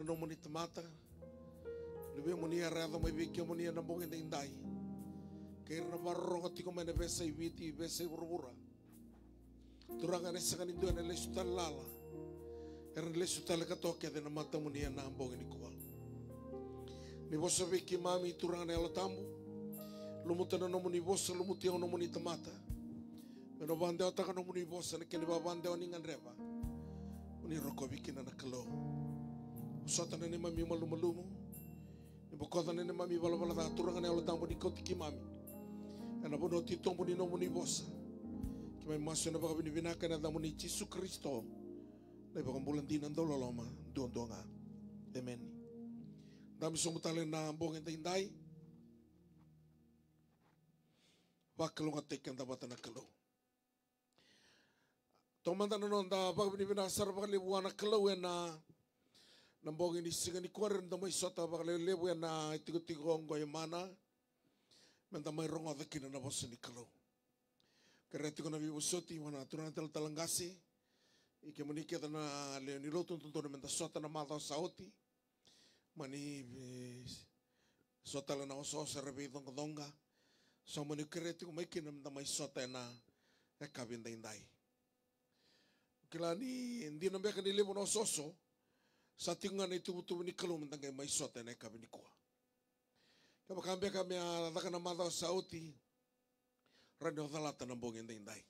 no moni tamata lebe moni arada mai viki moni na bonga indai ke na barro tiko mena besa iviti besa urura turanga ne sanga nindo ne le sutalala le sutala ka toke de na mata moni na bonga ni kwa ni bosa viki mami turanga ne alatambu lumuta no moni bosa lumuti no moni tamata no bande otaka no moni bosa ne ke ni babande oni nganreba moni roko viki na kalo Sota nene mami malumalumu, ni bokota nene mami balabala da turanga ne alatambu ni kotiki mami. Ana bono ti tombo ni nomu ni bosa. Ki mai maso na baka binaka na damu ni Yesu Kristo. Na baka bulandina ndololoma donga. Amen. Dami somutale na mbonga indai. Wakalunga teken da batana kalo. Tomanda no da baka binaka sarba le buana kalo na nambong ini singa ni kuarin da mai sota bakale lebu na tigo ngoy mana menta mai rongo da kina na bosa ni kalo kare tigo na vivo soti wana turana talangasi ike munike na le ni lotu tuntu menta sota na mata sauti mani sota la na oso serve donga so mani kare tigo mai kina menta mai sota na e kabinda indai kilani ndina mbeka ni lebu no soso sa tinga na tubutubu ni kalo mentang mai sota na kabini kuah. Kapa kambe kami adaka na mata sauti radio dalata na bongin indai.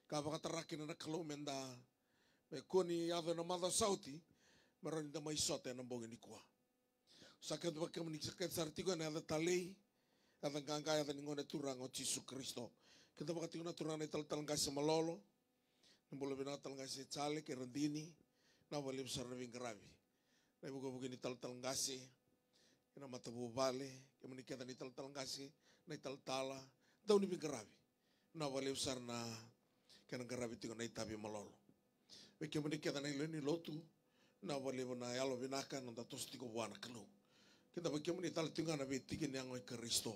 Kapa katarakin na kalo menda me koni ado na mata sauti maron da mai sota na bongin kuah. Sakit ba kami sakit sartigo na ada talei ada gangga ada ngone turang o Yesu Kristo. Kita ba katinga turang na tal ngas malolo. Nembolo binata ngas chale ke rendini. Na wale besar na vingaravi. Na buka-buka ni tal-tal ngasi. Kena mata bubale. Kena menikata ni tal-tal ngasi. Na tal-tala. Tau ni vingaravi. Na wale besar na kena ngaravi tiko na itabi malolo. Kena menikata na ilani lotu. Na wale na yalo vinaka. Nanda tos tiko buana kalu. Kita bagi menikata tinga na vitiki ni angoi Kristo.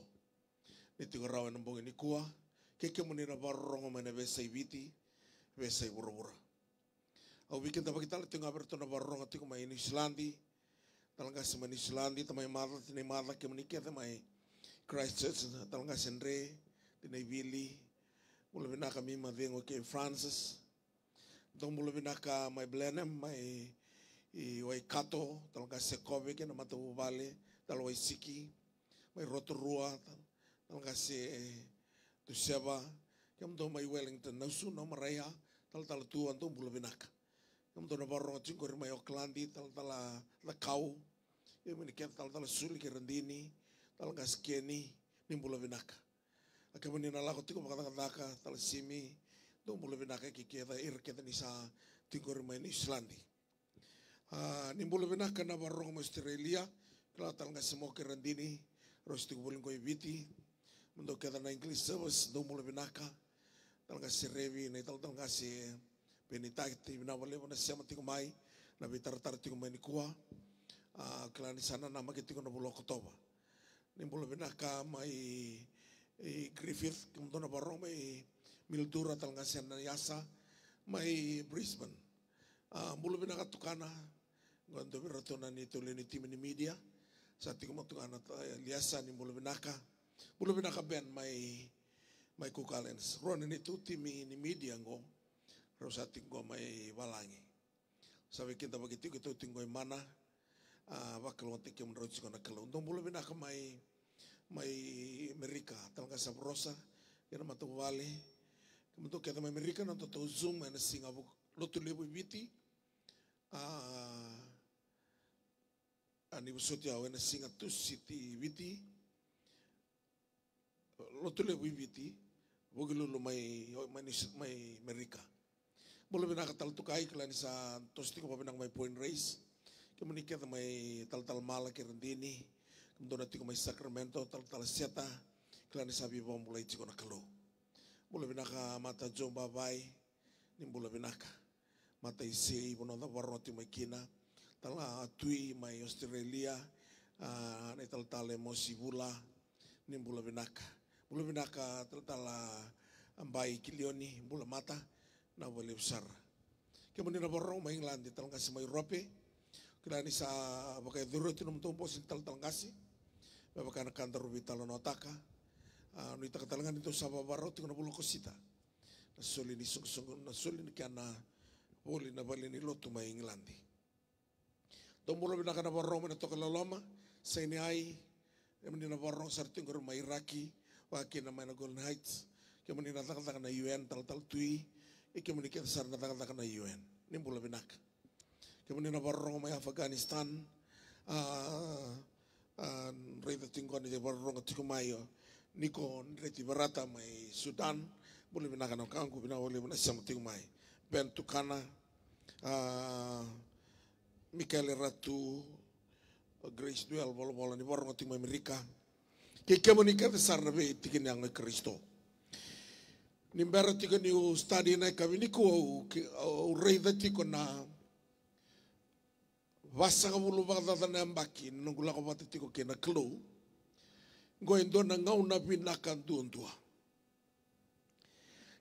Ni tiko rawa nambongi ni kuah. Kena menikata barongo mene besai viti. Besai bura-bura. Au bikin tapi kita tengah bertuna barong ati kumai New Zealandi, talangga sama New Zealandi, tamai mata tinai mata kemenikah tamai Christchurch, talangga sendre, tinai Billy, mula bina kami madengo ke Francis, dong mula bina ka mai Blenheim, mai Waikato, talangga Sekobe ke nama tu bale, talangga Siki, mai Rotorua, talangga se Tusiaba, kem dong mai Wellington, nausu nama raya, tal tuan tu mula bina ka. Kamu tahu nabar orang cingkor mai Aucklandi tal-tala la kau, ya menikah tal-tala suli ke rendini, tal gaskeni, nimbula vinaka. Akamu ni nalako tiko makata-kata tal simi, dong mula vinaka kiketa irketa nisa cingkor mai New Zealandi. Nimbula vinaka nabar orang Australia, kalau tal gasemo ke rendini, ros tiko boleh koi viti, mendo keta na English service, dong mula vinaka, tal gaserevi, na tal gase penitagti na wale na siya matiko mai na bitar-tar tiko mai ni kuah kelani sana nama kitiko na bulo kotoba ni bulo binaka mai Griffith kumto na barong mai Mildura talanga siya na yasa mai Brisbane bulo binaka tukana ngondo birato na ni tuli ni tim ni media sa tiko matukana liasa ni bulo binaka ben mai kukalens ron ni tu tim ni media ngo Rosa tinggo mai walangi. Sabi kita begitu kita tinggo mana bakal wanti kem roci kona kalau untung bulu bina ke mai Amerika talanga sabrosa kena matu wale kemudian kita mai Amerika nanti tu zoom mana Singapura lotu lebu biti ani busoti awe na Singapura city biti lotu lebu biti bogilo mai Amerika. Mula bina ka tal tukai kelan sa tosti ko pinang may point race. Kemudian may tal mala ke rendini. Kemudian nanti ko may Sacramento tal sieta kelan sa bibong mulai ciko na kalo. Mula bina ka mata jom babay ni mula bina ka mata isi ibu nonton warno ti may kina tal atui may Australia na tal emosibula ni mula bina ka tal ambay kilioni mula mata na wale besar. Kemudian na borong mai England talanga sa mai Europe, Kila ni sa bakai duro itu nom tumpo sintal talangasi. Bakai na kantar rubi talo notaka. Ni takatalangan itu sa babaro tiko na bulo kosita. Nasuli ni sung nasuli ni kana poli na bali ni lotu mai Inglandi. Tombulo binaka na barong na toka laloma sa ini ai emani na barong sarting ko mai Iraki waki na mai na Golden Heights kemani na takataka na UN tal tui ikemani kita sar na takataka na UN nimbulo binaka kemani na barong mai Afghanistan reda tingkon ni barong tikumayo niko reti barata mai Sudan boleh binaka na kangku binawali na sama tingumai bentukana Michael Ratu Grace Duel bola-bola ni borong ting Amerika keke menikah besar nabe tikin yang Kristo nimbara tikin ni study na kami ni ko rei dati ko na vasa ka bulu bata na mbaki nungula ko bata tiko kena klo goindo na ngau na binakan tuan-tua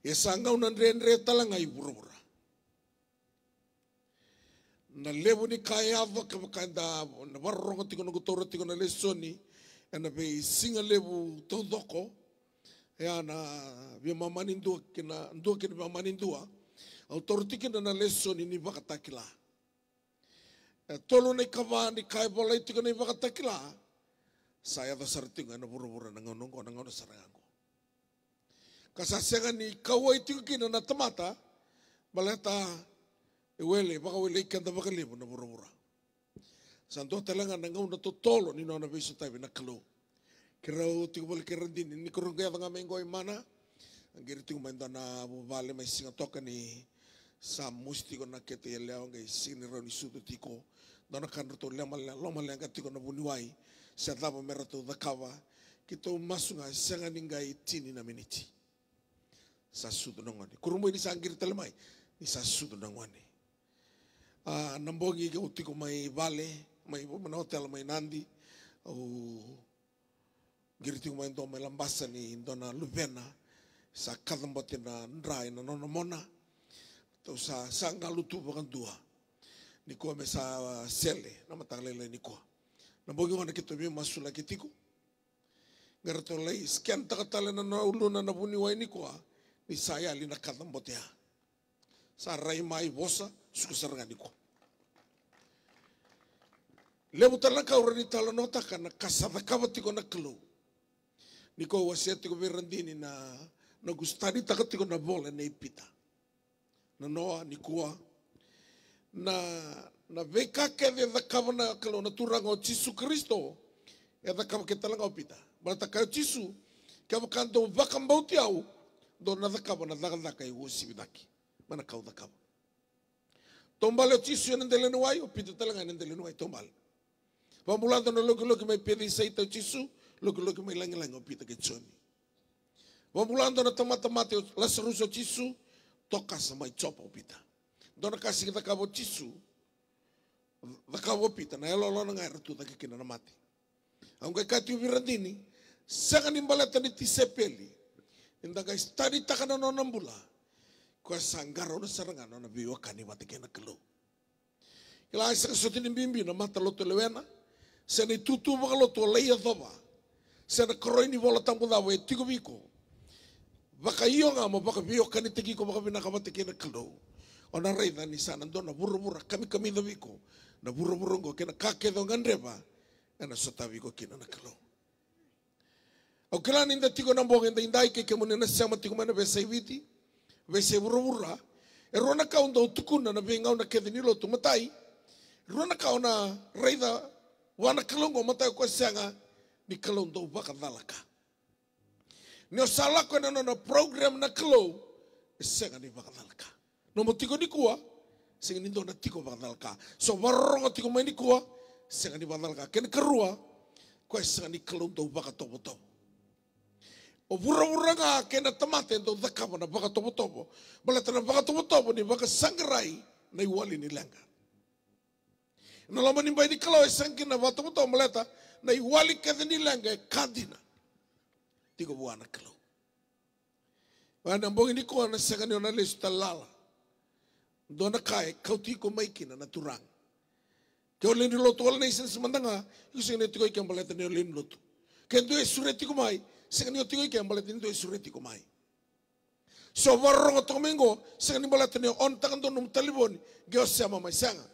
yesa ngau na renre talanga ibura na levo ni kaya ava ka makanda na barong tiko na gutoro tiko na lesoni na be singa levo todoko ya na be mamanindua kina mamanindua autor tiko na lesoni ni bakatakila tolo ni kava ni kaya bola tiko ni bakatakila saya dasar tiko na buru-buru na ngono sarangango kasasengan ni kawai tiko kina na tamata baleta Wele baka wele ikan baka limo na bura-bura. Santo talangan na ngau na totolo ni na biso tayo na kalo. Kirao tigo balik kirandin ni kurang kaya nga mengo mana. Ang giriting manda na bubale may singa toka ni sa musti ko na kete yeleo ngay siniro ni suto tiko. Dona kanro to lomalang katiko na buniway. Sa tabo merato dakawa. Kito masunga sanga ningay tini na miniti. Sa suto na ngani. Kurumbo ini sa anggir talamay. Ni sa suto na ngani. Nambongi ke uti ko may vale, may hotel may nandi, giriti ko may ito may lambasa ni ito na lubena, sa katambotin na ndray na nonamona, to sa ngalutu bagang dua, ni ko may sa sele, na matagalala ni ko. Nambongi ko na kito may masula kitiko, garato lay, skian takatala na naulo na nabuniway ni ko, ni saya li na katambotia. Sa ray mai bosa, sukusaranga ni ko. Lebu talaka urani tala nota kana kasada kabati ko na klo. Ni ko wasiati ko berandini na gustani takati ko na bola na ipita. Na noa ni kuwa na veka ke de kaba na klo na turang o Jesu Kristo. Ya da kaba ke talanga opita. Balata ka Jesu kaba kanto vakam bautiau do na da kaba na daga kai wosi bidaki. Mana kau da kaba. Tombale Jesu yang nendele nuai opita talanga nendele nuai tombal. Pamulando na logo-logo may pedi sa ito Jesu, logo-logo may lang-lang opita ke Johnny. Pamulando na tamat-tamat Lazarus o Jesu, toka sa may chopa opita. Doon na kasi kita kabo Jesu, nakabo opita, na elolo na nga ratu na kikina na mati. Ang kay kati ubirandini, sa kanimbalata ni Tisepeli, hindi ka study taka na nonambula, kwa sanggaro na sarangano na biwa kanimati kina kalo. Kailangan sa kasutin ng bimbi na mata loto lewena, sa ni tutu baka loto leia thoba, sa na kroy ni bola tampo dawa e tigo biko. Baka iyo nga mo, baka biyo kanitigi ko, baka binakamati kina kalo. O na rey na ni sana doon na bura-bura, kami na biko, na bura-bura ko, kina kakedo ngandreba, na sotabi ko kina na kalo. O kailan hindi tigo ng bongin, hindi kaya mo na siyama tigo man na besa ibiti, besa bura-bura, ero na kaon daw tukuna na bingaw na kaya nilo tumatay, ero na kaon na rey na wana kalongo matay ko siya nga ni kalong daw baka dalaka. Niyo sala ko na program na kalo, siya nga ni baka dalaka. No mo tiko ni kuwa, siya nga nindo na tiko baka dalaka. So marong tiko may ni kuwa, siya nga ni baka dalaka. Kaya karua, ko siya nga ni kalong daw baka tobo-tobo. O bura-bura nga kaya na tamatin daw dakama na baka tobo-tobo. Balata na baka tobo-tobo ni baka sangray na iwali nilangan. Nalaman nimbay ni kalau esangkin na bato mo to maleta na iwalik ka din nilang kadina. Tigo buwan na kalau. Wana mbong ini ko na sa kanyo na listo talala. Doon na kaya, kau ti ko may kina na turang. Ke o leni lotu ala nei sen semandanga, iku sing ne tiko ikan baleta ne o leni lotu. Ke ntu e sureti kumai, sing ne o tiko ikan baleta ntu e sureti kumai. So warrongo tomengo, sing ne baleta ne on takan to num taliboni, ge o sama mai sanga.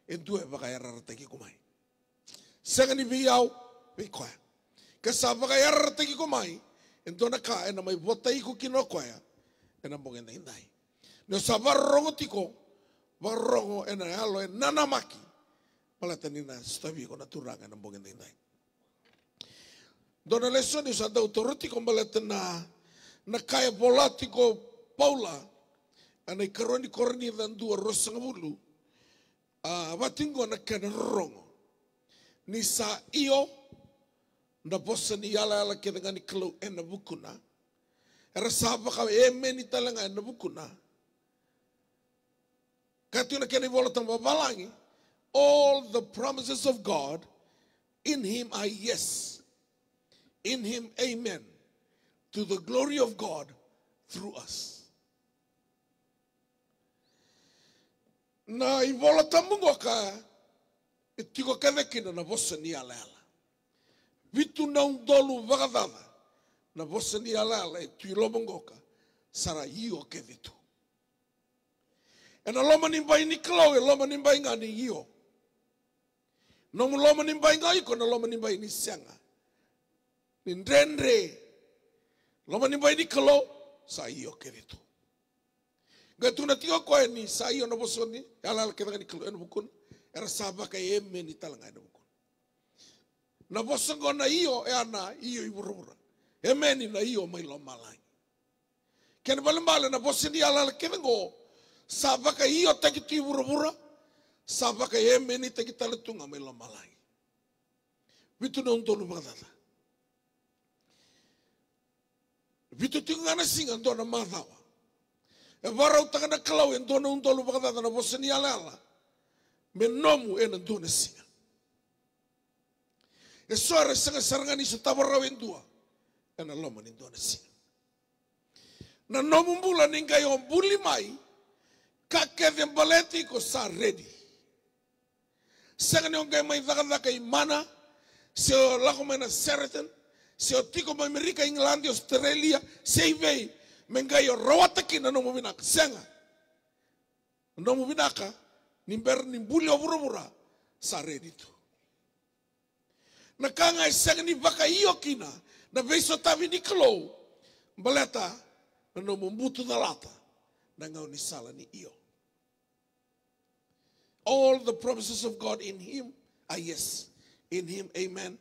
Entu e baka yara teki kumai. Sing ne biau, bikoya. Ke sa baka yara teki kumai, entu na ka ena mai vota iku kino koya, ena bongenda indai. Ne sa warrongo tiko, warrongo ena alo e nanamaki. Baleta nina stavi kona turanga na bongenda indai. Dona lesoni sa dau toroti ko baleta na kaya politiko Paula ana ikaroni korni dan dua rosanga bulu watingo na kana rongo ni sa io na bossa ni ala ke dengan ni kelo ena bukuna era saba ka emeni talanga ena bukuna katuna kene volta balangi all the promises of God in him are yes, in him amen, to the glory of God through us. Na ivola tamungo ka itiko kadekina na vosa ni ala. Vitu na undolu vagadava na vosa ni ala tu lomongo ka sara io ke vitu. E na loma ni mbai ni klau e loma ni mbai ngani io. No mu loma ni mbai ngai ko na loma ni mbai ni sanga. Ni ndendre loma ni mbai ni klau sa io ke vitu. Gatuna tiko ko ni sa io no bosoni ala ke ngani klau en bukun era saba ka eme ni talanga en bukun. Na bosongo na io e ana io iburura. Eme ni na io mai loma lai. Ken balambale na bosini ala ke ngo saba ka io taki tu iburura. Saba ka eme ni taki taletunga mai loma lai. Vitu na untolu bagdada. Vitu tinga na singa ndona madhawa. E varau takana kalau en dona untolu bagdada na bosini ala. Menomu en ndona singa. E soare sanga sarangani sa tabarau en dua. Ena loma ni ndona singa. Na nomu mbula ninga yon buli mai. Kake den baleti ko sa ready. Sanga ni ongai mai dhaka imana. Se o lako mai na Sheraton. Se o tiko mai Amerika, England, Australia. Se vei. Mengai o rawataki na nomu binaka. Sanga. Nomu binaka. Nimber nimbuli o bura-bura. Sa ready tu. Na kanga e sanga ni baka iyo kina. Na veiso tavi ni klo. Baleta. Na nomu mbutu na lata. Na ngau ni sala ni iyo. All the promises of God in him are yes. In him, amen.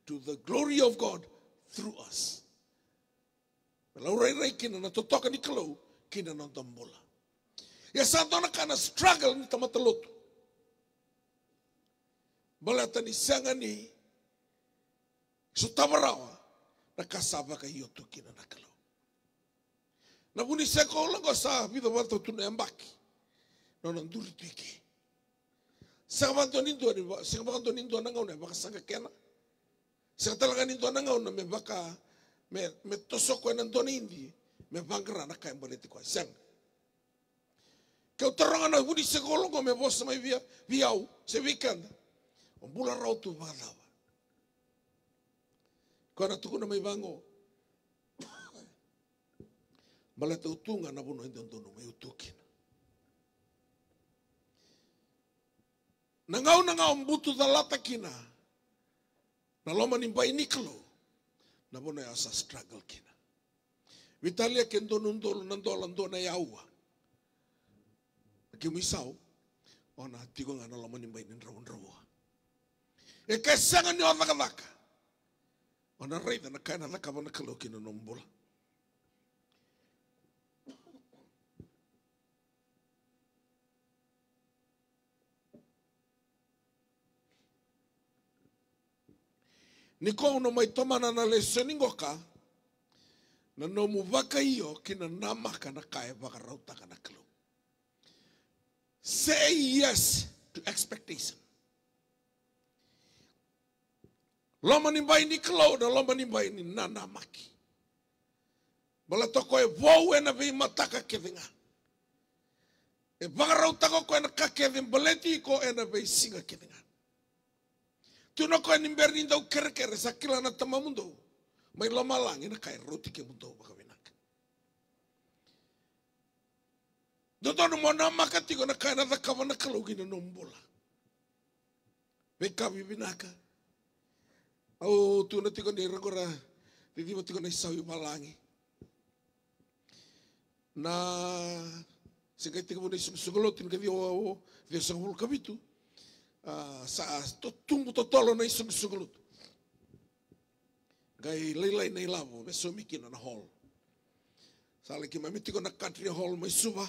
To the glory of God through us. Lau rei kina na totoka ni kalau, kina na tambola. Ya santo na kana struggle ni tamatalotu. Balata ni sanga ni so tabarawa na kasaba ka iyo tu kina na kalau. Na buni seko lango sa vida volta tu na mbaki. No nanduri tiki. Sanga nindo ni sanga nindo na ngauna baka sanga kena. Sanga talaga nindo na ngauna me baka me tosoko na ndoni indi me bangra na kai boleti ko sang. Ke utaranga na budi sekolongo me bosa mai viau se weekend. O bula rautu valawa. Ko na tukuna mai bango. Baleta utunga na bono endono mai utukina. Nangau mbutu da lata kina. Na loma ni mbai niklo. Na bono ya sa struggle kina. Vitalia ke ndono nandola ndona ya ua. Ki misau. Ona tigo nga na loma ni mbai ni rawa. E ke sanga ni o vaka. Ona reida na kaina vaka bona kalo kina nombula. Niko no mai tomana na lesoningo ka na no mu waka iyo kina namaka na kaya waka rauta ka na kalo. Say yes to expectation. Loma ni bai ni kalo na loma ni bai ni nanamaki. Bala toko e vou e na vei mataka kevinga. E bagarau tako ko ena kakevin baleti ko ena be singa kedengan. Tuna ko ena imberni ndau kere sakila na tamamundo. Mai lama lang ena kai roti ke mundo bakawinak. Dotono mo na makati ko na kai na kawana kalugi na nombola. Bekawi binaka. Au tuna tiko ni ragora titi mo tiko na isawi malangi. Na sekai tiko mo na isugolotin ka dio sangul kabitu. Sa tumbu totolo na isugolot. Gai lailai na ilavo beso mikina na hall. Sale ki mamiti ko na country hall mai suba.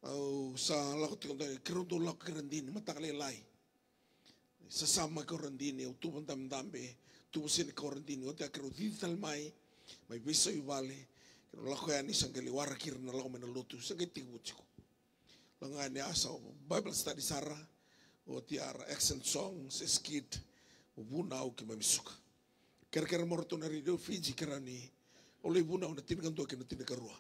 Au sa lako tiko na kerondo lako kerandini matakale lai. Sasama ko randini au tuban dambe tubu sini ko randini o te akero digital mai beso i vale kero lako ya ni sangeli warakir na lako mena lotu sangai tiku chiko. Langa ni asa Bible study sara o tiara accent songs skit o buna o ki mamisuka. Kera morto na radio Fiji kerani ole buna na tinkan do ke na tinakarua.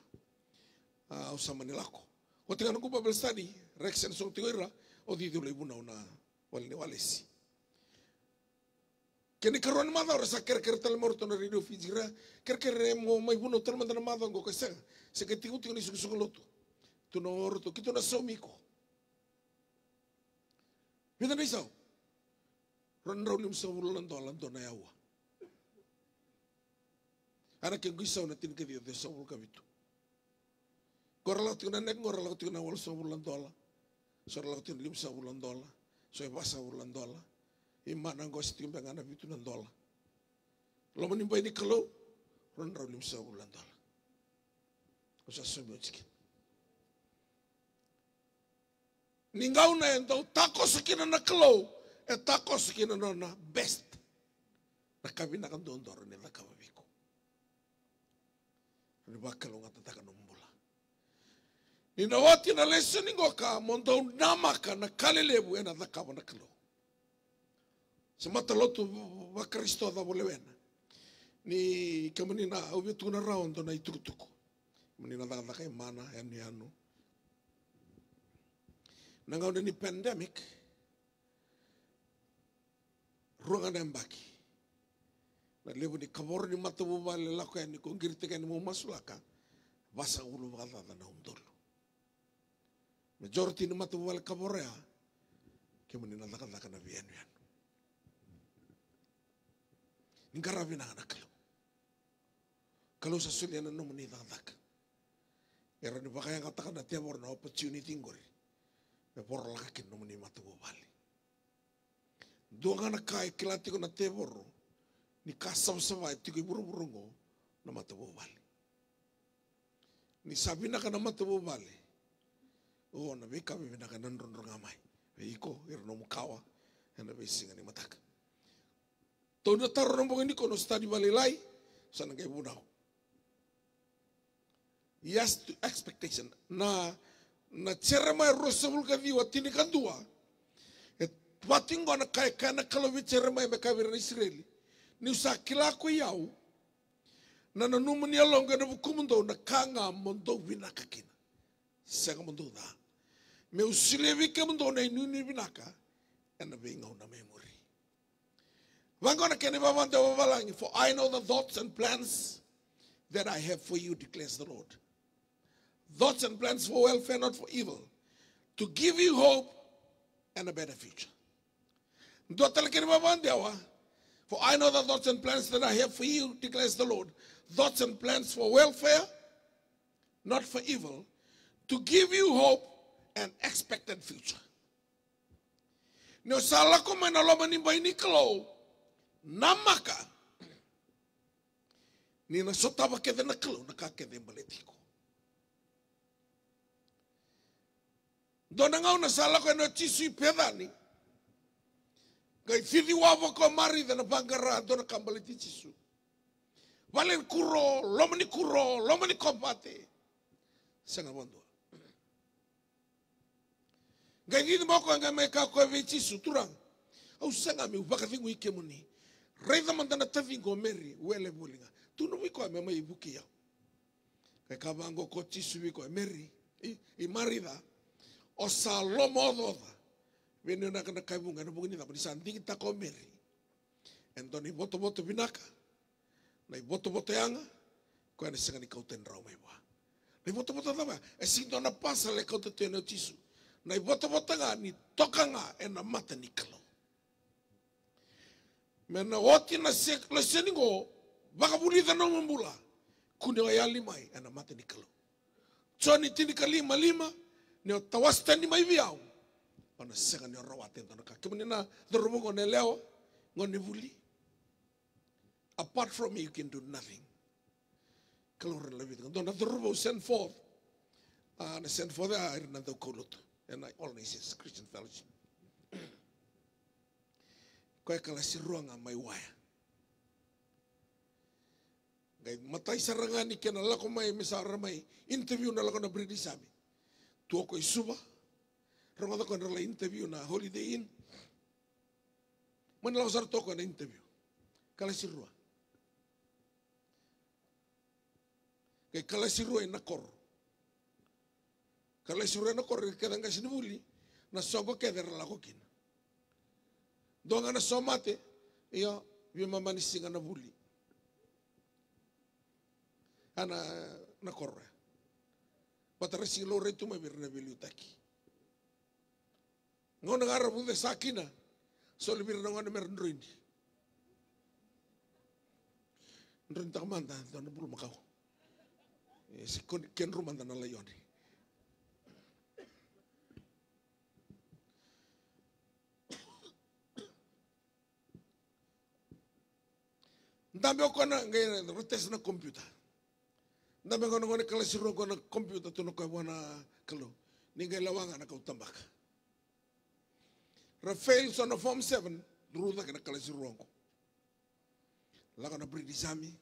Au sama ni lako. O tingan ko Bible study accent song tigoira o di ole buna na wale ni walesi. Kini karuan mada ora sa kera tal morto na radio Fiji ra kera mo mai buna tal manda na mada ngo kasa se ke tiku ni suku tu no orto kito na somiko. Vida na isaw. Ron lim sa ulan do na yawa. Anak yang gisaw na tinkedio de sa ulka bitu. Korala tu na nek ngorala tu na wal sa ulan dola. Sorala tu lim sa ulan dola. So basa ulan dola. Imana ngo sitim bangana bitu na dola. Lo manimba ni kalau ron lim sa ulan dola. Osa somo chiki. Ningau na ento tako sakina na kalau tako sakina na best na kabina kan dondor ni na kababiko ni bakalo ngata taka nombula ni nawati na listening ka mondo namaka na kalelebu ena takaba na kalau semata lotu ba Kristo da bolewena ni kamani na ubitu na round na itutuko mani na taka mana yani anu nangau ni pandemic ruangan embaki na lebu ni kabor ni matabu vale lako ni kongirte kan mo masulaka basa ulu bata na umdolo majority ni matabu vale kaborea kemuni na laka na bien ngarabi na kalau sasulia na no muni laka era ni bakaya kata na tiabor na opportunity ngori me por la que no me matabu vale doanga na kai kilati ko na teboro ni kasam savai tiko buru-burungo na matabu vale ni sabina ka na matabu vale o na beka me na ka nandron ngamai iko irno mukawa na besinga ni mataka to na taro no ni ko no study vale lai sana kay bunao yes to expectation na cerama rosabul ka viwa tini kandua et patingo na kai kana kalau cerama be kabir Israeli ni usakila ko yau na numuni alonga na bukumundo na kanga mondo vinaka kina sanga mondo da me usilevi ka mondo na nuni vinaka ena benga na memory wangona kene bawanda babalangi for I know the thoughts and plans that I have for you declares the Lord. Thoughts and plans for welfare, not for evil, to give you hope and a better future. For I know the thoughts and plans that I have for you, declares the Lord. Thoughts and plans for welfare, not for evil, to give you hope and expected future. No salako manaloma ni bainiklo namaka ni na sotaba ke na klo na ka ke baletiko. Dona ngau na sala ko no tisu pedani. Gai fidi wavo ko mari na bangara dona kambali tisu. Valen kuro, lomani kompate. Sanga bondo. Gai gini moko nga me ka ko ve tisu turang. Au sanga me ubaka vingu ike muni. Reida mandana tavingo meri wele bolinga. Tu no wiko me mai buki ya. Gai kabango ko tisu wiko meri i marida o sa lomo doda veni na kana kai bunga na bunga ni santi kita komeri entoni boto binaka na boto yanga ko ana sanga ni kauten rau mai wa na boto tama e sinto na pasa le kauten teno tisu na boto nga ni tokanga e na mata ni kalo mena oti na sek le seningo baka bulita no mbula kune wa yali mai ana mata ni kalo Choni tini kalima ne o tawasta ni mai viau ona sanga ni rawa tento na kakimuni na dorobo ngone leo ngone vuli. Apart from me you can do nothing. Kalau orang lebih dengan dona dorobo send forth na send forth air na do kolot and I always say Christian fellowship. Kaya kala si ruanga mai waya. Gay matay sarangani kena lako mai misara mai interview na lako na British sabi. Tuo ko isuba. Rongo ko na interview na Holiday Inn. Manila ko sar to ko na interview. Kala si rua. Kay kala si rua na kor. Kala si rua na kor kadang ka sinubuli na sogo keder lako kin. Doanga na somate iyo bima manisinga na buli. Ana na korra. Patara silo retu mai birna beliu taki. Ngona ngara bude sakina. So birna ngona merndruindi. Ndruin tak manda dona bulu makau. Si ken rumanda na layoni. Ndambe ko na ngai rotes na computer. Ndambe ko ngone kala siro ko na computer to no ko wana kalo. Ningai lawanga na kau tambaka. Rafael son of form 7 ruda kana kala siro ko. Laga na British Army.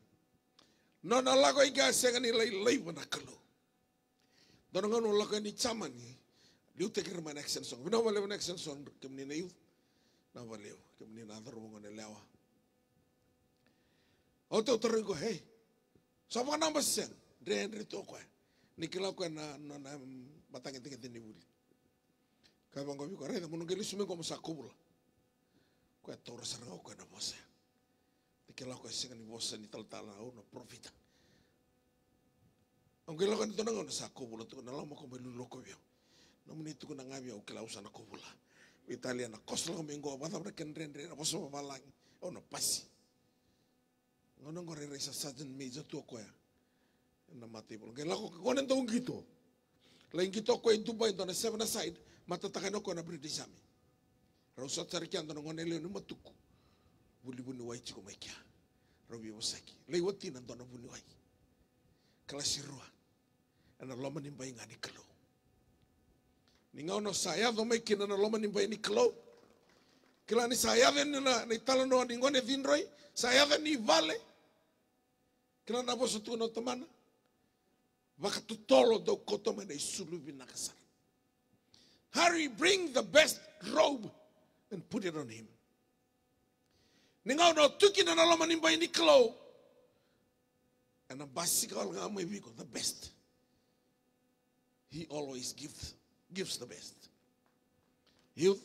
No na lago iga senga ni lai wana kalo. Dono ngono laga ni chamani. Liu tekir man action song. Bino wale wana action song kemni na youth. Na wale kemni na daro ngone lewa. Auto terus go hey. Sama nama sen. Dren itu ko. Nikila ko na batang tinggi ni buli. Kaya bang ko reda mo ngeli sume ko sa kubula. Ko tora sarang ko na bosa. Nikila ko senga ni bosa ni tal na profita. Ang kila ko nito na sa kubula to na lamo ko melulo ko yo. No munito ko na ngabi o kila usa na kubula. Italia na koslo ko mengo bata ba ken ren boso balang. O no pasi. Ngono ngore resa sajen meja tu ko ya. Na mati pun. Kaya lako kakonan taong gitu. Lain gitu ko yung Dubai doon na 7 aside, matatakan ako na British Army. Rausat sarikian doon ngone leo na matuku. Buli-buni wai chiko mai kia. Rawi wasaki. Laiwati na doon na buni wai. Kala sirua. Ana loma nimbay nga ni kalo. Ningaw no saya do may kina na loma nimbay ni kalo. Kila ni saya den na italo no ni ngone vinroy. Saya den ni vale. Kila na boso tu no temana. Wakatutolo do kotome na isulubi na kasar. Hurry, bring the best robe and put it on him. Ningaw no tuki na naloma nimbay ni kalo. And a basikal nga may biko, the best. He always gives the best. Youth,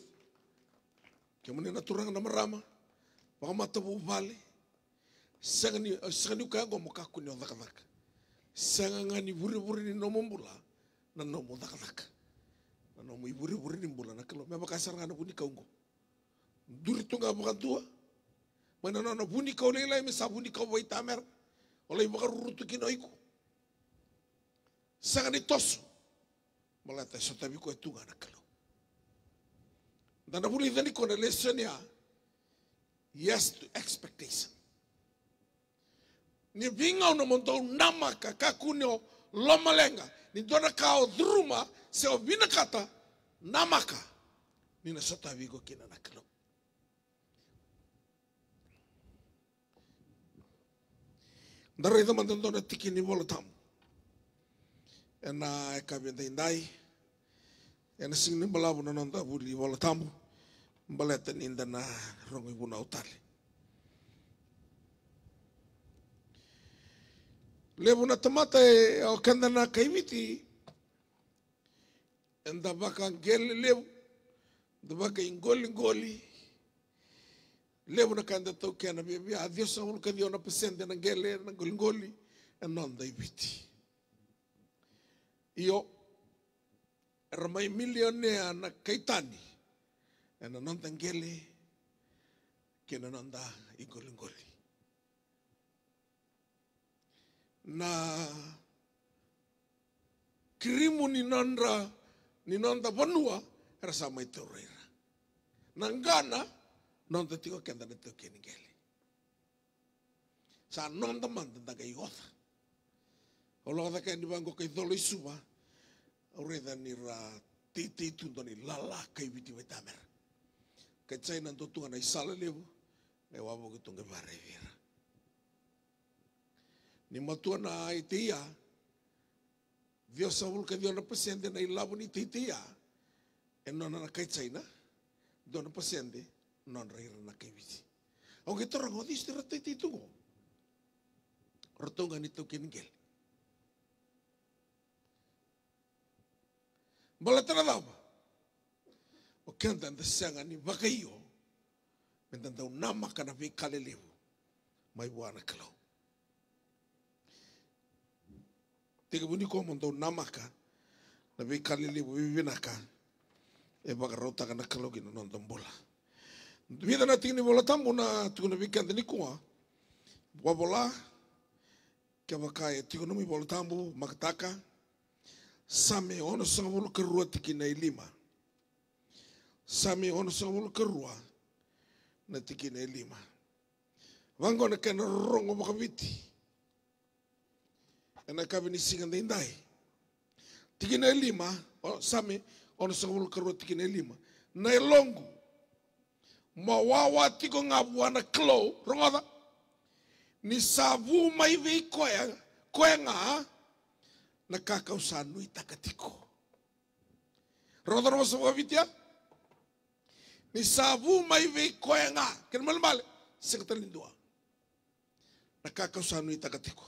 kaya mo naturang na marama, baka matabu bali, sangani kaya ko makakunyo dakadak. Sanga ni buri-buri ni nombula na nomo dakadak. Na nomo buri-buri ni bula na kalo. May makasar nga na puni kaungo. Durito nga makatua. May na puni kau lelay, may sabuni kau way tamer. Olay makaruruto kinoy ko. Sanga ni toso. Malata sa tabi ko ito nga na kalo. Dan nabulitan ko na lesson niya, yes to expectation. Ni bingaw na mundo namaka kakunyo lomalenga. Ni dona kao druma se o binakata namaka. Ni na sotabi ko kinanakalo. Daray naman doon na tiki ni Volatam. E na ekabinda inday. E na sing ni malabo na nanda buli Volatam. Baleta ninda na rongo ibu na utali. Levo na tamata o kanda na kaimiti. enda baka ngele levu, enda baka ingoli, levu na kanda tau kia na bia, Dios sa ulu ka dio na presente na ngele, na ngoli, e non da ibiti. Io, era mai milionea na kaitani, e na non da ngele, kia na non da ingoli. Na kirimu ni nonda vanua era sa mai teoreira. Nangana nonda tiko kenda na teo keningeli. Sa nonda manda daga iotha. Ologa ka ni bango kai dolo isuba. Aureda ni ra titi tundo ni lala kai viti vetamera. Kai tsai na totunga na isala levu. Ngai wabo kitunga varevira. Ni matua na itia, Dios sa ulu ka Dios na presente na ilabu ni itia, e nona na kaitsaina, Dios na presente, non reira na kaivisi. Au ke torang o disti rata ititungo, ratunga ni tau kiningel. Bala tanadaba, o kenta nda sanga ni wakaio, mentanda unama kana vi kalelevu, mai buana kalau. Tega buni ko mondo namaka na be kalili wivinaka e baga rota kana kalogi no non bola. Vida na tini bola tambu na tu na weekend ni kwa bola ke baka e tiko no mi bola tambu makataka same ono sangul kerua tiki na lima. Same ono sangul kerua na tiki na lima. Wango na kana rongo makaviti. Na kabini singa ndai tikina lima same ono sangul karo tikina lima na longu mawawa tiko ngabuana klo rongoda ni savu mai vi koenga na kakau sanu itakatiko rodoro sawa vitia ni savu mai vi koenga ken malmal sektalindua na kakau sanu itakatiko.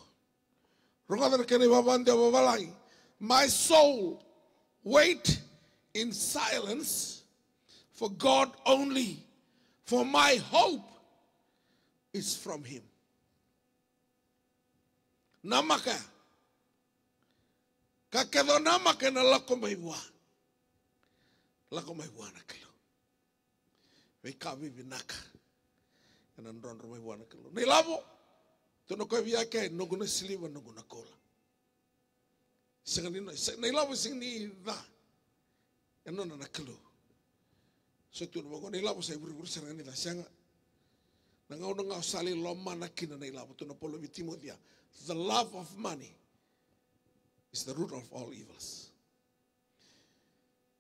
My soul wait in silence for God only, for my hope is from Him. Namaka kakedo namaka na lako maibua na kilo. Wekabi binaka na ndondro maibua na kilo. Nilabo tono ko viake no guna siliva no guna kola. Singani na ilabu singni da. Eno na nakalo. So tu no gona ilabu sai buru singani da sanga. Na ngau no ngau sali loma na kina na ilabu tu no polo vitimo dia. The love of money is the root of all evils.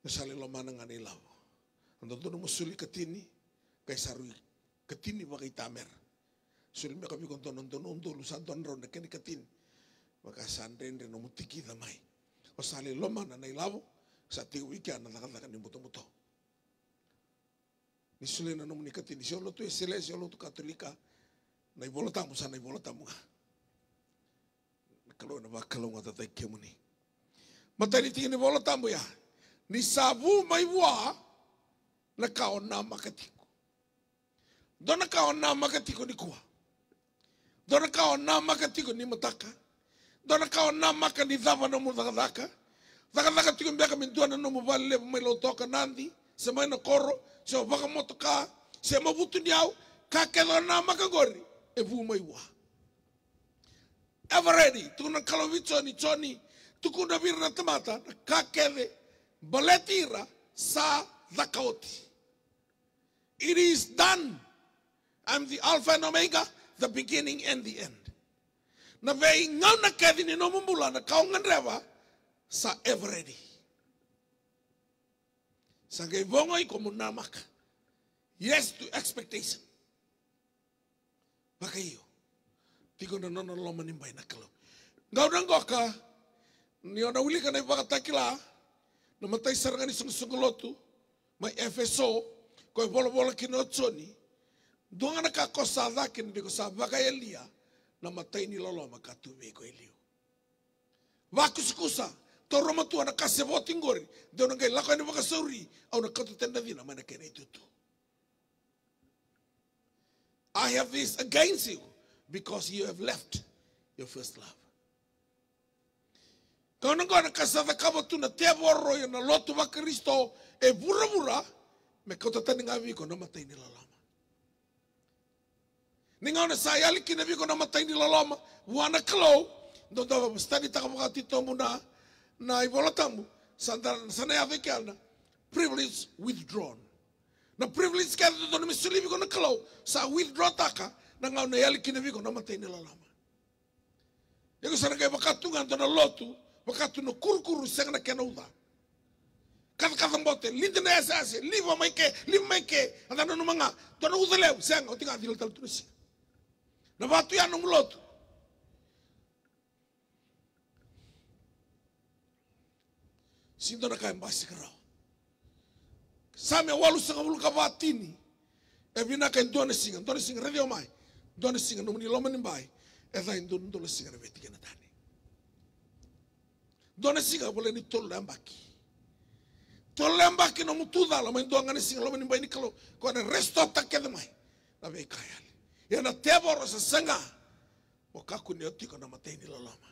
Na sali loma na ngani ilabu. Ando tu no musuli katini kai sarui katini wa kai tamer. Suri me kami konton nonton lu santon ron keni katin maka sandren no mutiki damai o sale loma na ilavo sa tiu wiki ana nakata ni muto ni sule na no munikatin ni solo tu esele solo tu katolika na ibolatamu sana ibolatamu kalau na bakalo ngata tai kemuni matani tini bolatamu ya ni sabu mai wa na kaona makatiko dona kaona makatiko ni kuwa. Dona kao na maka tiko ni mataka. Dona kao na maka ni dhava no mudaka. Daka tiko mbeka mintuana no mubale mai lo toka nandi. Se mai na koro. Se o baka motoka. Se mabutu niau. Ka kedo na maka gori. E vu mai wa. Ever ready. Tuku na kalovicho ni choni. Tuku na vira na tamata. Ka kede. Baletira sa dhakaoti. It is done. I'm the Alpha and Omega. The beginning and the end. Na vei ngau na kedi ni no mumbula na kaungan rewa sa ever ready. Sa ngai vongoi komu namaka. Yes to expectation. Baka iyo. Tiko na nono loma nimbai na kalo. Ngau na ngoka. Ni ona uli ka na ipakatakila. Na matai sarangani sungulotu. Mai FSO. Koi bola kino tsoni. Doa na kakosada kini diko sa baka Elia na matai ni lolo makatu me ko Elio. Vakuskusa Toroma tu ana kase voting gori. Dona ngai lako ni baka sauri. Au na katu tenda dina mana kene tutu. I have this against you because you have left your first love. Kau na ngana kasada kaba tu na te borro ya na lotu wa Kristo e bura me kau tatani ngawi ko na matai ni lalama. Ninga na saya liki na viko na matai ni lalama. Wana kalo do do stadi takamukati tomuna na ivolotamu sana ya vekiana privilege withdrawn. Na privilege ka do na misuli viko na kalo sa withdraw taka na ngau na yali kina viko na matai ni lalama. Yako sana kaya wakatunga do na lotu wakatu no kurukuru senga na kena uda. Kata mbote linda na asa liva maike anda no manga do na uda leo senga o tinga dilo tal tunisi. Na watu ya no lotu. Sinto na kaya mbasi karao. Same walu sanga bulu kabatini. E vina kaya ndone singa radio mai. Ndone singa no muni loma nimbai. E dha ndone singa na veti kena tani. Ndone singa bole ni tolu lambaki. Tolu lambaki no mutu dala mai ndo ngane singa loma nimbai ni kalo. Kwa na resto takede mai. Na vei kaya li. Ya na teboro sa sanga. Wakaku ni otiko na matei ni lalama.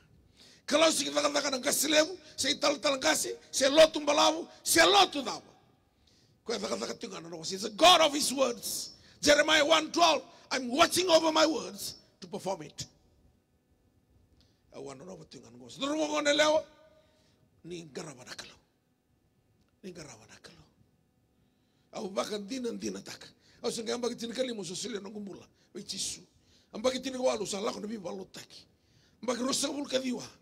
Kalau si kita katakan ang kasilebu, si tal kasi, si lotu mbalabu, si lotu dawa. Kau katakan tinggal na he's a God of his words. Jeremiah 1:12, I'm watching over my words to perform it. Awan na tinggal na Setelah mo na lewa, ni garawa na kalau. Ni garawa na kalau. Au bakan dinan tak. Au sengke ambag tinikali mo sosilia ng kumbula. May chisu. Ambag tinikwalu sa lako na bibalotaki. Ambag rosang bulka diwa.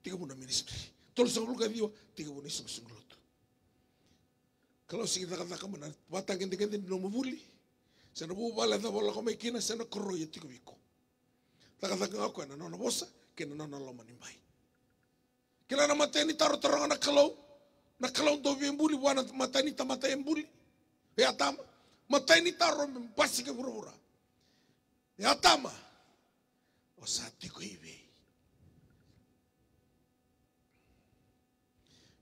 Tiga puna ministry. Tol sang bulka diwa. Tiga puna isang sungloto. Kalau si kita katakan benar, batang kente-kente di nomor buli. Sana bu bala da bola kau mekina sana koroya tiga wiko. Katakan aku na nona bosa, kena nona loma nimbai. Kila na mata ini taruh terang na kalau do buli wana mata ini tamata embuli. Ya tama, mata ini taruh pasti ke pura-pura. Ya tama, osati ko ibe.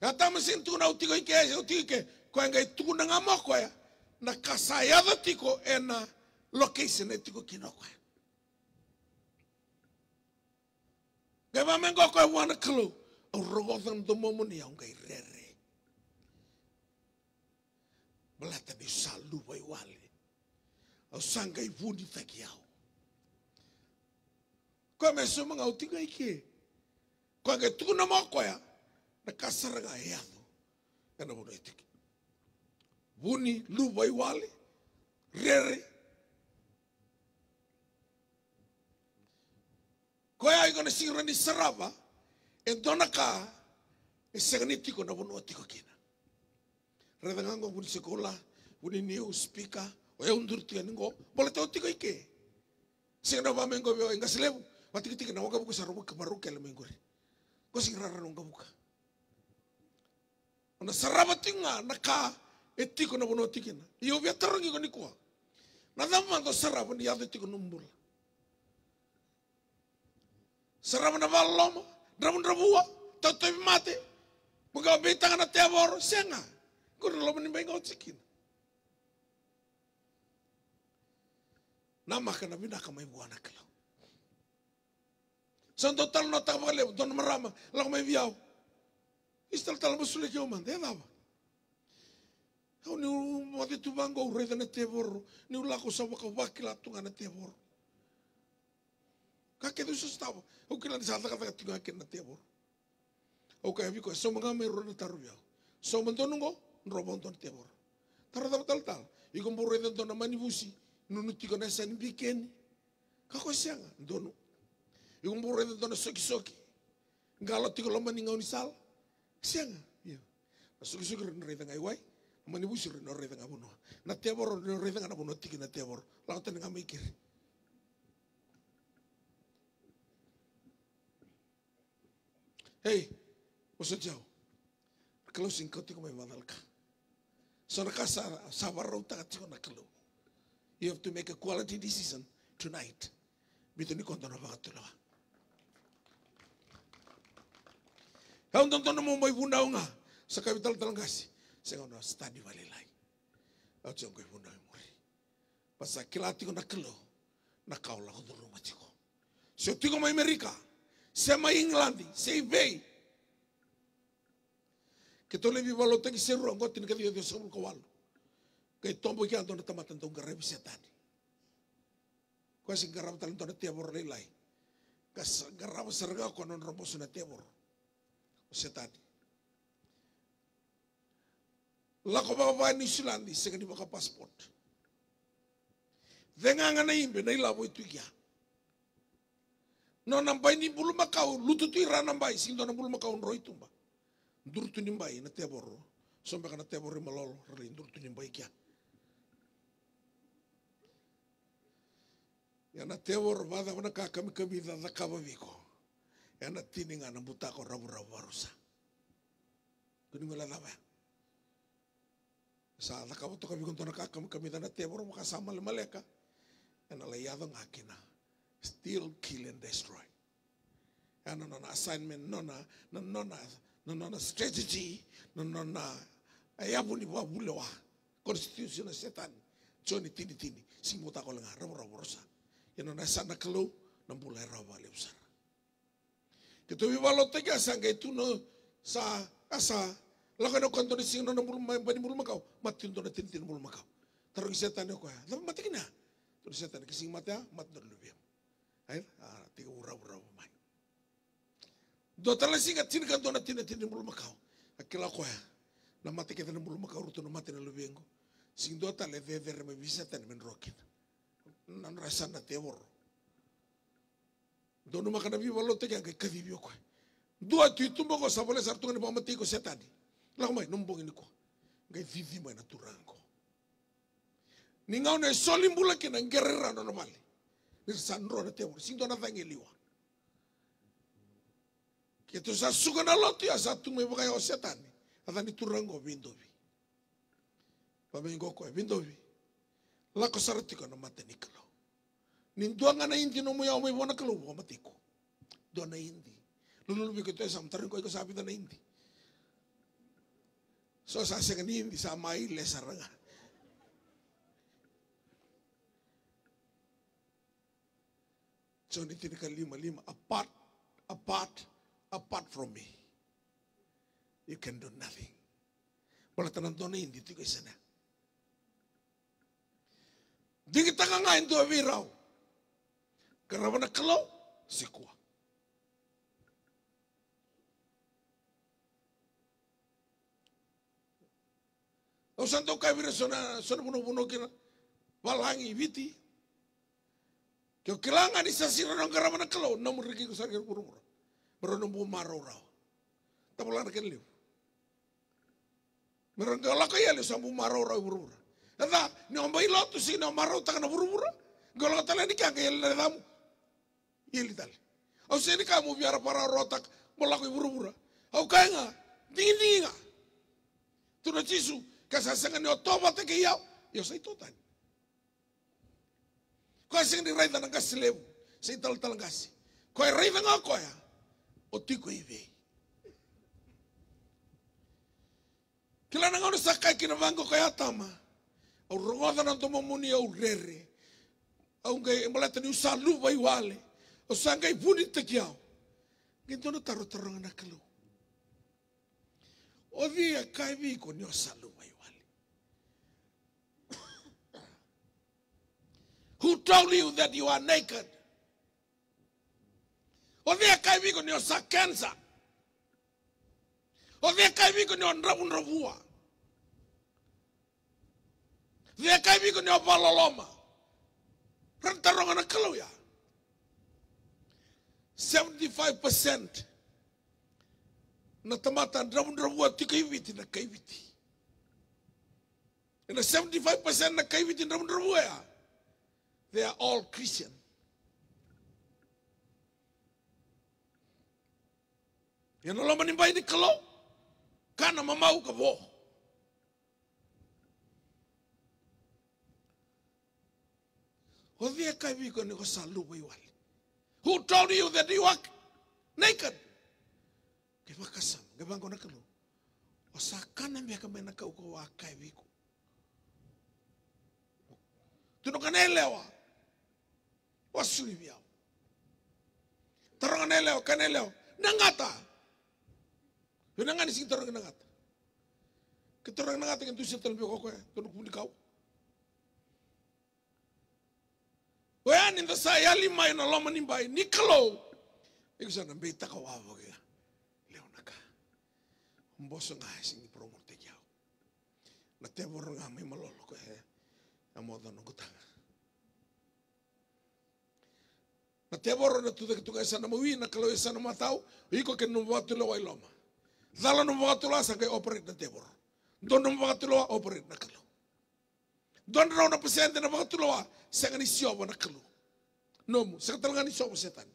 Ya tama sintu na utiko ike. Kau yang itu na ngamo kau ya, na kasaya tiko ena location tiko kino kau. Gaya mengo kau wana kelu, rogotan domomu ni ang kay rere. Belata di salu bay wali, au sanggay bundi takiao. Kau mesu mengau tiko ike, kau yang itu na ngamo kau ya, na kasarga yado, ena bono itiki. Buni lubai wale rere koya igona singra ni saraba endonaka esegnitiko na bono tiko kina redangango buni sekolah buni news speaker o ya undur tia ningo boleh tau tiko ike singra ba mengo bio engaslebu matiki na waka buku sarubu kemaru kele mengori ko singra ranonga buka ona saraba tinga naka etiko na bono tikina. Iyo via tarangi ko ni kuwa. Nadama to sarap ni yado tiko numbul. Sarap na valoma, drabuwa, tatoy mate. Mga bitang na teabor, siya nga. Kung loma ni bengaw tikin. Nama ka na binaka may buwana kalaw. Sa total na takapakaliw, doon marama, lang may biyaw. Istal-tal mo sulit yung man, ba? Kau ni mati tu banggo ureda na tebor ni ulako sa wakawakila tunga na tebor. Kake tu sustawa. O kila ni sa kata tunga ken na tebor. O kaya biko so mga mayroon na taruya. So mantonungo nrobon ton tebor. Tarata tal. Ikom ureda ton na manibusi nunuti ko na sa nibiken. Kako siya nga dono. Ikom ureda ton na soki-soki. Galot ti ko laman ni ngaw ni sal. Siya nga. Soki-soki rin reda nga iway. Manibusi rin o reda nga buno. Na tebor rin o reda nga na buno tiki na tebor. Lakotan nga may kiri. Hey, usa jao. Closing ko tiko may madal ka. So sabar raw ta tiko na kalo. You have to make a quality decision tonight. Bito ni konto na bakatulawa. Hau tonton mo mai bunda nga sa kapital talangasi. Saya ngono study walilai. Au jong ko bunda muri. Pasa kilati ko nakelo nakaula ko dulu matiko. So tiko mai Amerika, se mai Englandi, se ibei. Kita lebih walau tadi seru anggot ini kali dia sebelum kawal. Kaya tombo kia antona tamatan tong garabi setani. Kau sing garab talan tona tiabor lelai. Kas garab serga ko non rombos na tiabor. Setani. Lako baba ni Sulandi segani baka pasport. Venga na imbe na ilabo itu kia. No nambai ni bulu makau lututu ira nambai sing do na bulu makau roi tumba. Durtu nimbai na tiabor. Sombe kana tiabor malolo rali durtu nimbai kia. Ya na tiabor vada wana kami da kaba viko. Ya na tininga na buta ko rabu barusa. Kuni mala dawa. Sa da kaba to kami kontona kami da na tiabor makasama le maleka. Ya na layado ngakina. Steal, kill and destroy. Ya na assignment nona strategy nona ayabu ni bulewa constitution na setan. Joni tini sing buta ko lenga rabu barusa. Yang na sana kalau nampulai rawa leusar. Kita biwalo tega sangga itu no sa asa lakukan kantor sing no nampul bani bulu makau mati untuk tin bulu makau. Terus setan yo kaya, tapi mati kena. Terus setan kising mati mat dulu biam. Air tiga ura mai. Do tala singa tin kantor tin bulu makau. Akila kaya, na mati kita bulu makau rutu na mati na lubengo. Sing do tala veve me bisa tan men rokin. Nan rasa na tebor. Dono makana bi walo te kaya kadibio ko. Dua tu tumbo ko sabole sartu ni pamati ko setani. Lang mai numbong ini ko. Ngai vivi mai na turango. Ningau ne solimbula kina ngerera no normali. Ni sandro na tebor sing dona vangeliwa. Kito sa suka na lotu ya satu me buka yo setani. Ata ni turango bindovi. Pamengo ko bindovi. Lako sarati ko na mate ni kalo. Ninduanga na hindi no mo yaw may buwan na kalo mo matiko. Doon na hindi. Lululubi ko ito isang tarin ko sabi na hindi. So sa nga ni hindi sa may lesar nga. So niti ka lima apart from me. You can do nothing. Wala tanang doon na hindi ito isa na. Di kita kangain to aviraw. Karawan na kalaw, sikwa. O santo kavira sona buno kina walangi viti. Kyo kilangan isa sira ng karawan na kalaw, namuriki ko sa kaya puro-puro. Meron ng bumaraw raw. Tapulan na kinliw. Meron ka lakayali sa bumaraw raw puro-puro. Ata, ni omba ilo tu sino maraw taka na buru-buru. Golo tala ni kaya yel na damu. Yeli tali. Au sini kamu biara para rotak molako buru-buru. Au kaya nga, dingin nga. Tuna chisu, kasasanga ni otoba te kaya yo sa ito tani. Kaya sing di raida ng kasilebu, sa ital-tal kasi. Kaya raida nga kaya, o tiko ibe. Kila na nga sa kaya kinabango kaya tama. Au rongoda na tomomuni au rere. Au ngai malata ni usalu vai wale. O sangai puni te kiao. Ginto na taro-taro na kalu. O dia kai vi ko ni usalu vai wale. Who told you that you are naked? O dia kai vi ko ni usa cancer. O dia kai vi ko ni onrabun-rabua. Dia kai biko ni opaloloma. Rantarong na kalau ya. 75% na tamatan rabun-rabua ti kaibiti na kaibiti. And 75% na kaibiti na rabun-rabua ya. They are all Christian. Yan alam manimbay ni kalau. Kana mamau ka bo. Who told you that you are naked? Ke makasam, ke bangko na kalu. O sakana mia ka mena ka uko wa kai wiku. Tuno kanelewa. O suli biao. Tarong kaneleo. Nangata. Pinangani sing tarong nangata. Ketarong nangata kan tu setel bi ko tuno puni kau. Wayan in the saya lima ina loma nimbai nikalo. Iku sana beta ka wawo ke. Leonaka. Mboso nga sing promote kiao. Na te boro nga mai malolo ko he. Amoda no kutanga. Na te boro na tuka sana mawi na kalau sana matau iko ke no watu lo wailoma. Dala no watu lo sa ke operate na te boro. Don no watu lo operate na kalau. Don na presente na watu lo sa ngani siobo na kalau. Nomu sa talanga ni siobo setan.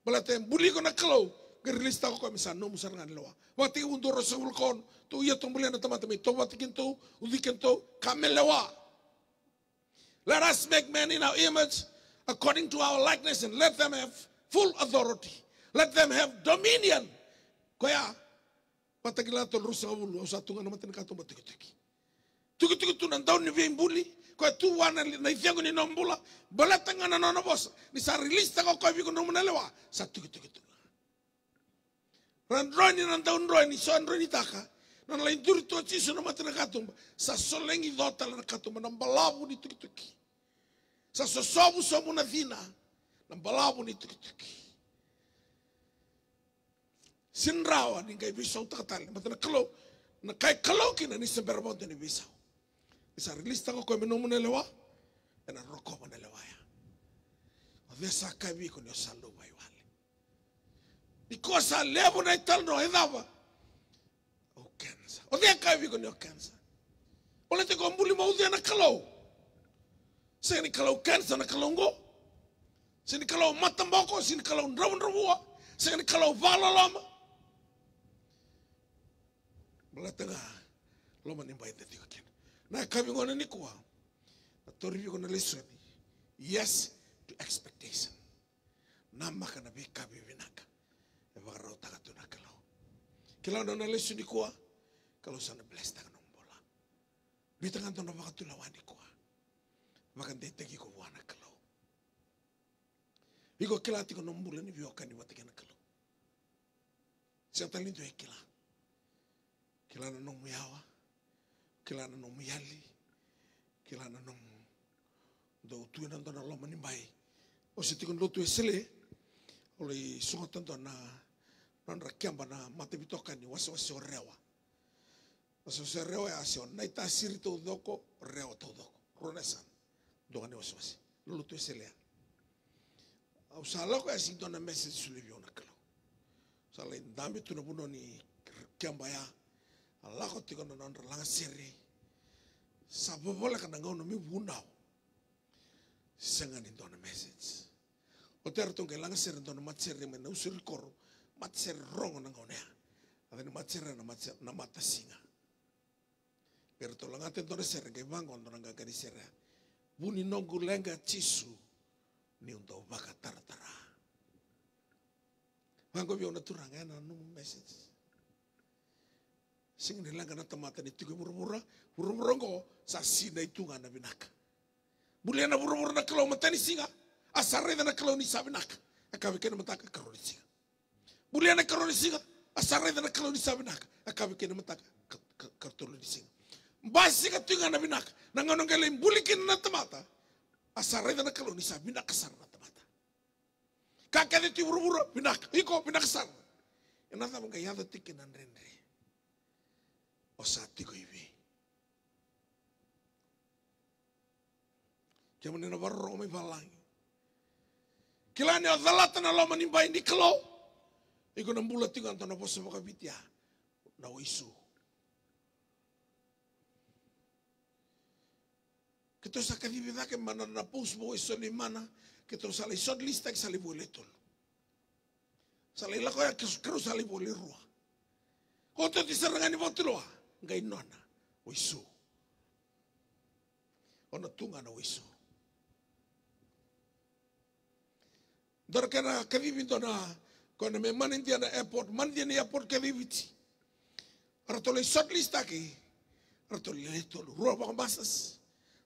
Balate buli ko na kalau ke release ta ko misa nomu sa ngani lo. Wati undoro sa ulkon to iya tombele na tamatami to wati kinto udikinto kamelewa. Let us make men in our image according to our likeness and let them have full authority. Let them have dominion. Kaya patakila to rusa ulu sa tunga na matin ka to batiki. Tuki tu nan taon ni vimbuli ko tu wana na ifyango ni nombula balatanga na no boss ni sa release ta ko ko no munalewa sa tuki tu ran roni nan taon roni so roni taka nan lain tur to ci so na matin ka to sa solengi dota na ka to nan balabu ni tuki sa sosobu so muna vina nan balabu ni tuki sinrawa ni kai bisau ta tal matin kalo na kai kalo kina ni se berbonte ni bisau. Isa release tako ko meno munelewa ena roko munelewa ya. Odesa kabi ko ni salo bai wale. Because levo na ital no edava. O cancer. Odea kabi ko ni cancer. Ole te ko mbuli mo na kalau. Se ni kalau cancer na kalongo. Se ni kalau matamboko, se ni kalau ndrawwa, se ni kalau valalama. Belatanga loma ni bai te tiko ken. Na kami ngona ni kuwa. Na tori ko na listen. Yes to expectation. Na maka na be kabi vinaka. E bagaro taka tu na kalau. Kila na listen ni kuwa. Kalau sana bless taka nombola. Bitangan to na baka tu lawani kuwa. Maka ndete ki ko wana kalau. Iko kila tiko nombola ni bioka ni watike na kalau. Sia talinto e kila. Kila na nomu yawa. Kila na nomu yali, kila na nomu do tu na ndo na loma ni mai. O se tikon lotu esele, ole sunga tanto na rakiamba na mate bitoka ni wasi o rewa. Wasi o rewa ya asio na ita siri to doko rewa to doko. Ronesan do ani wasi. Lotu esele. Au sala ko asi do na message sulivio na kalo. Sala ndambi tu na buno ni kiamba ya. Allah ko tiko na nandra langa siri. Sabobola ka nangau no mi bunau. Sangan in dona message. O terto ke langa siri dona matsere me na usir koro. Matsere rongo nangau nea. Ada ni matsere na mata singa. Pero to langa te dona sere ke bango dona ngaka di sere. Buni nongu lenga chisu ni undo baka tartara. Bango bi ona turanga na no message. Sing nilanga na tamata ni tigo burubura ngo sa sina itunga na binaka. Buliana burubura na kalau matani singa asare na kalau ni sabinaka. Akabe kena mataka karoni singa. Buliana karoni singa asare na kalau ni sabinaka. Akabe kena mataka kartolo ni singa. Basi ka tunga na binaka. Nangono ngale bulikin na tamata. Asare na kalau ni sabinaka sar na tamata. Kakade ti burubura binaka. Iko binaka sar. Enata mga yada tikin na rendre. O sati ko ibi. Kaya manina barro may balangi. Kila ni adalata na loma ni bay ni kalo. Iko nang bulat tingan to na po sa makabitya. Na isu. Kito sa kadibida ke mana na pus mo iso ni mana. Kito sa lisod lista ke sa libuletol. Sa lila ko ya kero sa libulirua. Koto ti sarangan ni botuloa. Ngai nona o isu. Ona tunga na o isu. Dor kana kadibin to na Kau na me manin dia na airport, man dia na airport ke viviti. Ratole shortlist aki, ratole leto ruang bang basas,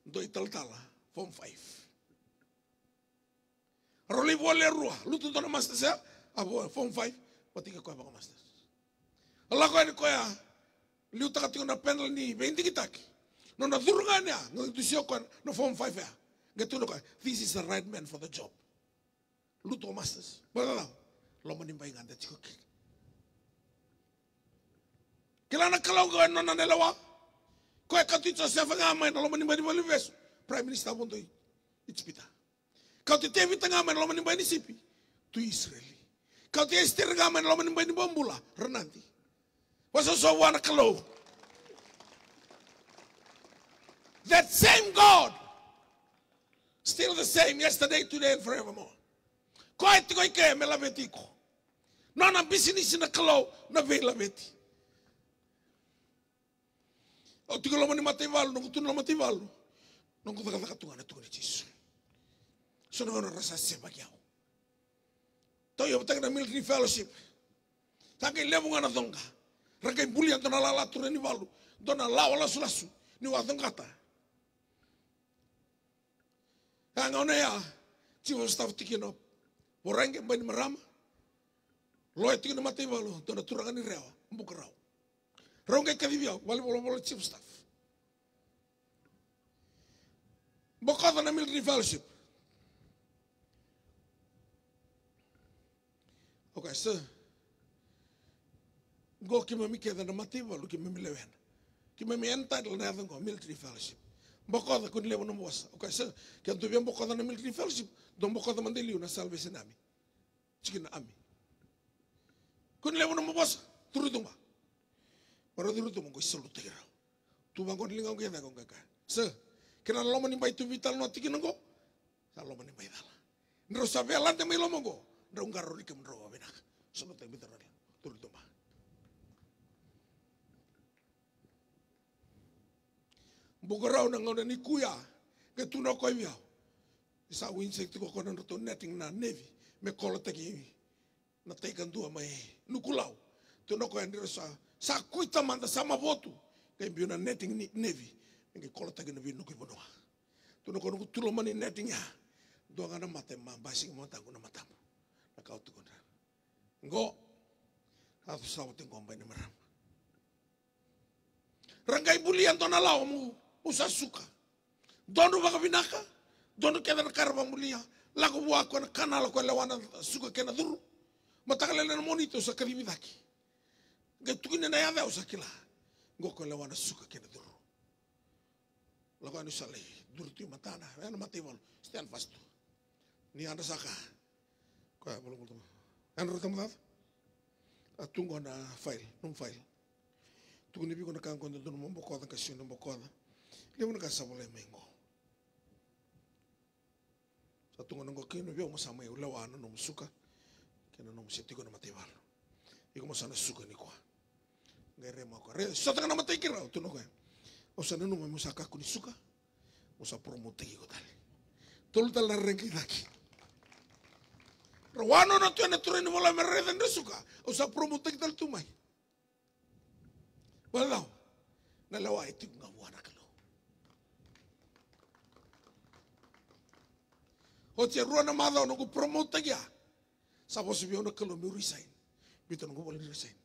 do ital-tala form 5. Roli boleh ruah, lu tu na masters ya, abo form 5, pati ka kau bang masters. Allah kau ni kau ya, liu tak tinggal na panel ni, 20 kita ki. No na durungan ya, nggak siok kan, no form 5 ya. Gitu loh kan, this is the right man for the job. Lu tu masters, betul? Lo menimba ingat dah cikgu. Kelana kalau kau nona nelawa, kau akan tujuh siapa ngamen, lo menimba di bawah besu. Prime Minister pun tu, itu pita. Kau tu TV tengah ngamen, lo menimba di sipi, tu Israeli. Kau tu Esther ngamen, lo menimba di Bambula, Renanti. Pasal sawana kalau, that same God. Still the same yesterday, today, and forevermore. Kau itu kau ike melabeti ko. Nona bisnis na kalau na velabeti. O tiga lama ni mati valu, nunggu tu lama mati valu, nunggu tak Tuhan itu ni Yesus. So nunggu rasa sebagai aku. Tahu ya betul na military fellowship. Takai lebu ngana dongka. Rakai bulian tu na lala tu ni valu, tu na lawa lasu ni wadong kata. Ang ya, chief of staff tikino, orang yang bani merama, loy tikino mati balu, tu na turangan ni rewa, buka raw. Raw kay kadibia, bolo chief of staff. Bokata na military fellowship. Okay, sir. Go kima mikeda na mati balu, kima milewen. Kima mi entitled na yatang ko, military fellowship. Bokada kun lewo no mosa. Okay, sir. Kan tu biang bokada na military fellowship, don bokada mandeliu na salvation ami. Chikin na ami. Kun lewo no mosa, turu tumba. Para turu tumba ko isolu tegera. Tu bang kon lingaw kaya ko kaka. Sir, kena lo manimba itu vital no tikin ngo. Sa lo manimba dala. Ndro sabe alante mai lo mongo. Ndro ngaro likem ndro benak. Sono te bitar turu tumba. Bukarau na ngau ni kuya ke tu no koi biao. Isa winsek tu ko na to netting na navy me kola teki na tekan dua mai nukulau. Tu no ko andira sa kuita manda sama votu ke biu na netting ni navy nge kola teki na biu nukui bonoa. Tu no ko nuku tulo mani netting ya. Do ngana mate ma basing mo tangu na matamu. Na kau tu konra. Ngo atu sawo ting kombai ni maram. Rangkai bulian to na lao mu usa suka. Dono baka binaka, dono kena karba mulia, lagu buat ko na kanal ko lewana suka kena duru. Matakala na monito sa kalibidaki. Gatukin na yada usa kila. Ngo ko lewana suka kena duru. Lagu anu sale duru tu matana, ana mati wal, stand fast. Ni anda saka. Ko belum belum. Anu tamat. Atunggo na file, num file. Tuku ni bi ko na kan ko dono mo bokoda ka sino bokoda. Dia nak kasih boleh mengo. Satu ngono kino biar masama ya ulawana nom suka. Kena nom seti ko na matibal. Iko masana suka ni ko. Ngere mo ko. Satu kana matay kira tu no ko. O sana no mo saka ko ni suka. Mo sa promote ko tali. Tol tal na renki daki. Rawano na tu na turin mo la mereden de suka. O sa promote tal tumay. Wala. Nalawa itu ngawana. Hoce rua na mada no ko promote ya. Sabo si biyo na kalau mi resign. Bito no ko boleh resign.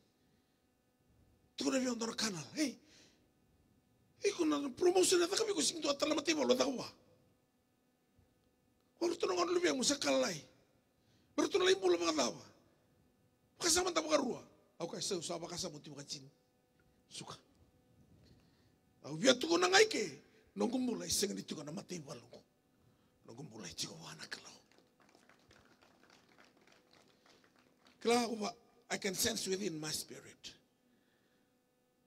Tu ko na biyo na kanal. Hey. Iko na promotion na kami ko sing to atala mati bolo dawa. Oro tu no ngon lubi mo sa kalay. Pero tu na limbo mga dawa. Kasama ta mga rua. Okay, so sa kasama ti mga chin. Suka. Au biya tu ko na ngai ke. Nong kumbulay sing dito ko na mati bolo ko. Mulai cikgu anak kalau I can sense within my spirit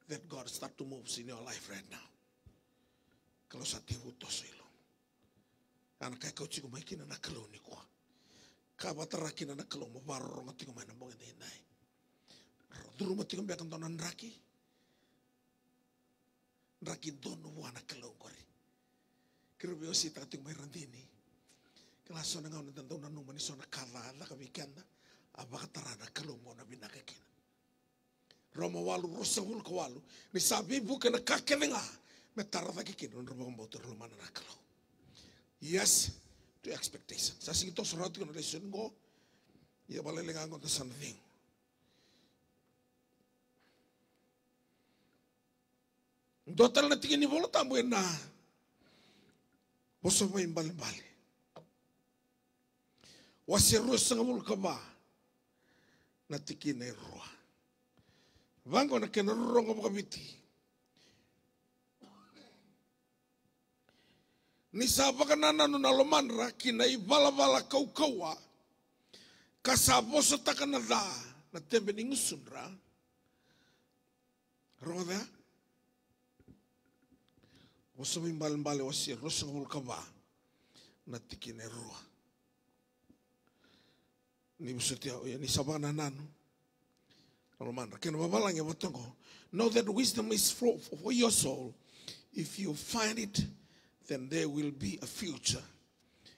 that God start to move in your life right now. Kalau sa tivuto silo, anak kau cikgu maikin anak kalau ni kuah, kabatarakin anak kalau mau baru orang tinggal mana bongin deh. Dulu mati kau biarkan tonan raki dono anak kalau kori. Kira biasa tak tinggal main rantini. Kelaso na nga ng tantaw na numan iso na kada ka weekend na. Abaka tarana kalau mo na binakakin. Roma walu rosa wul kawalu. Ni sabi buka na kakelinga. Metarata kikin. Nurba motor lumana na kalau. Yes to expectation. Sa singito suratu ko na lesson ko. Ia balelenga ko ta something. Dotal na tingin ni bola tambo na. Boso mo imbal-bali. Wasiru sa ngul kaba. Na tikin na roa. Vango na kinarurong ko kabiti. Ni sabaka nana no nalomanra kinai bala-bala kau-kaua. Kasaboso takanada na tembe ningusunra. Roda. Boso mo imbal-bali wasiru sa ngul kaba. Na tikin na roa. Ni busutia ni sabaka nanano. Know that wisdom is for your soul. If you find it, then there will be a future,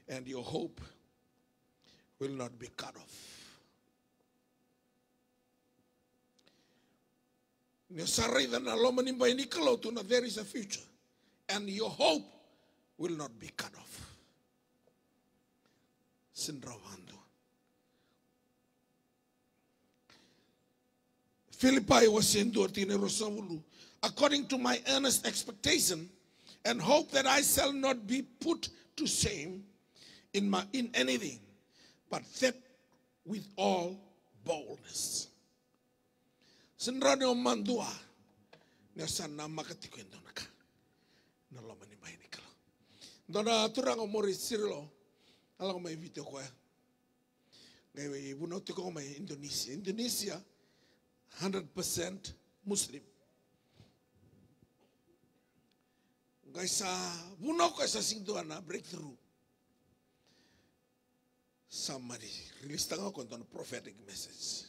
and your hope will not be cut off. There is a future, and your hope will not be cut off. Sindrawando. Philippi was saying according to my earnest expectation and hope that I shall not be put to shame in anything, but that with all boldness. Senrano mandua nesana makatikwendo naka naloma ni baini kala. Dona turango mori sirlo ala mai video ko ya. Ngai buno tiko mai Indonesia 100% Muslim. Guys, buno ko sa singduana breakthrough. Somebody release tanga ko don prophetic message.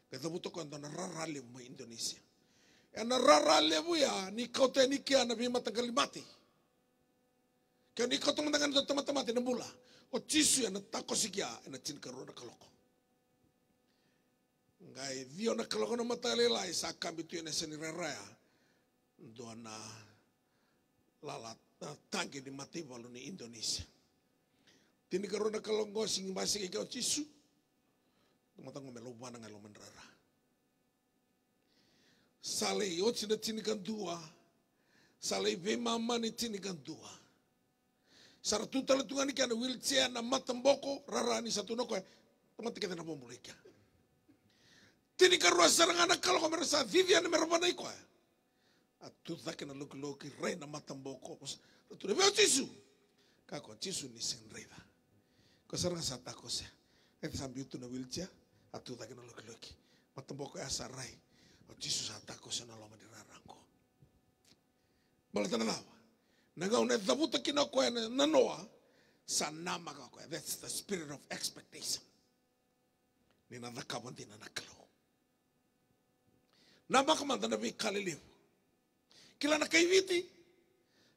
Kaya buto ko don rarale mo Indonesia. E na rarale mo ya ni kote ni kia na bima tangkalimati. Kaya ni kote mandangan do tamati na bula. O chisu ya na takosikia na chinkarona kaloko. Ngai dio na kaloko na matalela isa kambitu na seniraya do na lalat tangge di matibalo ni Indonesia. Tini karona kalongo sing basi ke chisu. Tumatang meluban ng aloman rara. Sale yo sina tinikan dua. Sale ve mama ni tinikan dua. Saratu talatungan ni kana wheelchair na matamboko rara ni satu no ko tumatikita na pomulika. Tini karua sarang anak kalau kau merasa Vivian merubah naik kau. Atu tak kena loki reina matamboko. Atu dia cisu. Kako cisu ni senreda. Kau sarang sata kau se. Itu sambil tu na wheelchair. Atu tak kena loki matamboko asar rai. Cisu sata kau se na lama di rarangko. Balatan apa? Nagau na dabuta kina kau na noa. Sanama kau. That's the spirit of expectation. Ni na nakawan din na nakalo. Nama kamanta na kaliliw. Kila na kaiviti.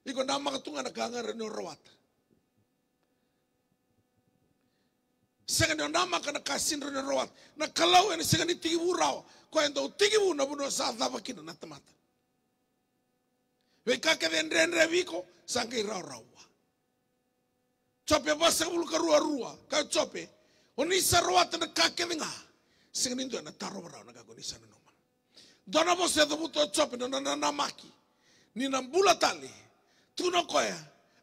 Iko nama katunga na kangaran yung rawat. Saka yung nama ka nakasin rin yung rawat. Nakalaw yan saka ni tigibu raw. Kaya daw tigibu na buno sa dabakin na natamata. Wai kakadendre viko sangkay raw. Chope basa ulu karua-rua. Kaya chope. Onisa rawat na kakadinga. Saka nindo na taro raw na kagunisa na. Dona mo sa buto chope na namaki. Ni nambula tali. Tuno koya.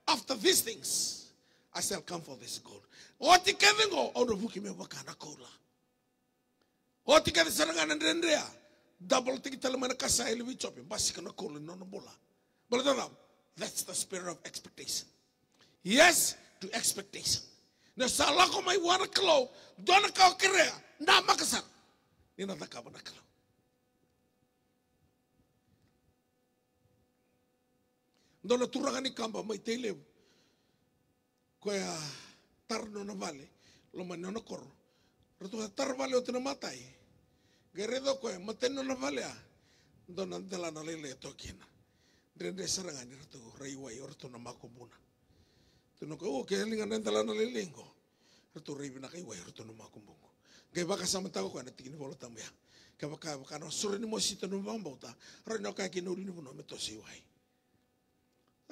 After these things, I shall come for this gold. Oti kevingo ono buki me wakana kola. Oti kevi sarangan ndendrea. Double tiki talamana kasa elwi chope. Basi kana kola no bola. Bola dona. That's the spirit of expectation. Yes to expectation. Na sala ko may wana klo. Dona ka kerea. Na makasar. Ni nataka na klo. Dona turangan ni kamba may tele. Kaya tarno na vale. Lomano na koro. Ratu tar vale o tinamatay. Geredo kaya mateno na vale a. Dona dala na lele tokina. Rende sarangan ni ratu raiway orto na makumuna. Tuno ko kaya lingan dala na lelengo. Ratu raiwi na kaiway orto na makumbungo. Kaya baka sama tahu kan tingin bola tamu ya. Kaya baka no sore ni mo sito no bamba uta. Rano kaya kinuli ni mo no meto siwai.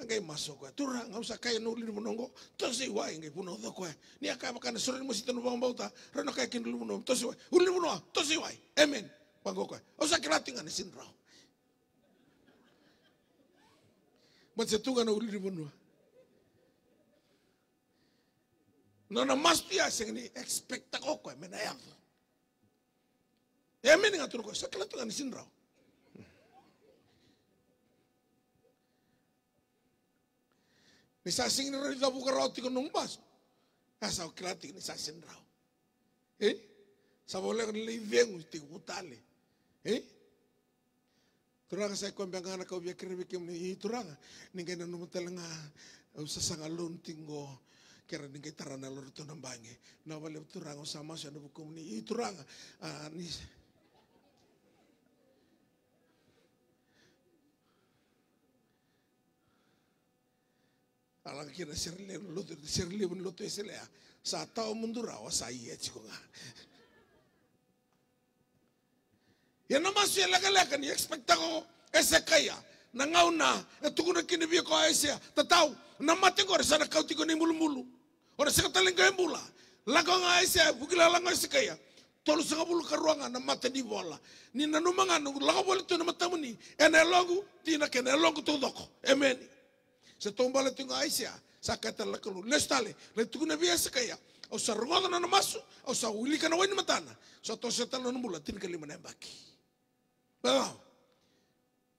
Angay masok ko. Tura nga usa kaya nuli ni mo nongo. To siwai ngay puno do ko. Ni kaya baka no sore ni mo sito no bamba uta. Rano kaya kinuli mo no to siwai. Uli mo no to siwai. Amen. Pangko ko. Usa kiratingan ni sinraw. Matsetunga na uli ni mo no. No na mas pia sing ni expect ako ko menayang. Amen nga turo ko sa kalatungan ni sinraw. Ni sasing ni rida buka roti ko nung bas. Asa kilati ni sasing raw. Sa boleh ko nilai vengu ti utale. Turanga sa ko ambang anak ko biya kiribikim ni turanga. Ningay na numutalang usasang alun tingo. Kaya rin kay tarana lor ito ng bangi. Nawala turang sama siya nabukom ni turang. Alang kira sirli pun luto isile ya. Sa tao mundura wa sa iya chiko nga. Yan naman siya laga-laga ni expect ako ese kaya. Nangaw na, etuko na kinibigay ko ay siya. Tataw, namating ko, sana kauti ko ni mulu-mulu. Ora sa kataling kayo mula. Lagaw nga ay siya, bugila lang nga siya kaya. Tolo sa kabulu karuangan na mata di bola. Ni nanumangan, lagaw bola ito na mata mo ni. Enelongu, di na kenelongu tudoko. Amen. Sa tumbala ito nga ay siya, sa katalakalu. Lestale, letuko na biya sa kaya. O sa rungoda na namaso, o sa uli ka na way ni matana. So to sa talo na mula, tinikalima na yung baki. Wow.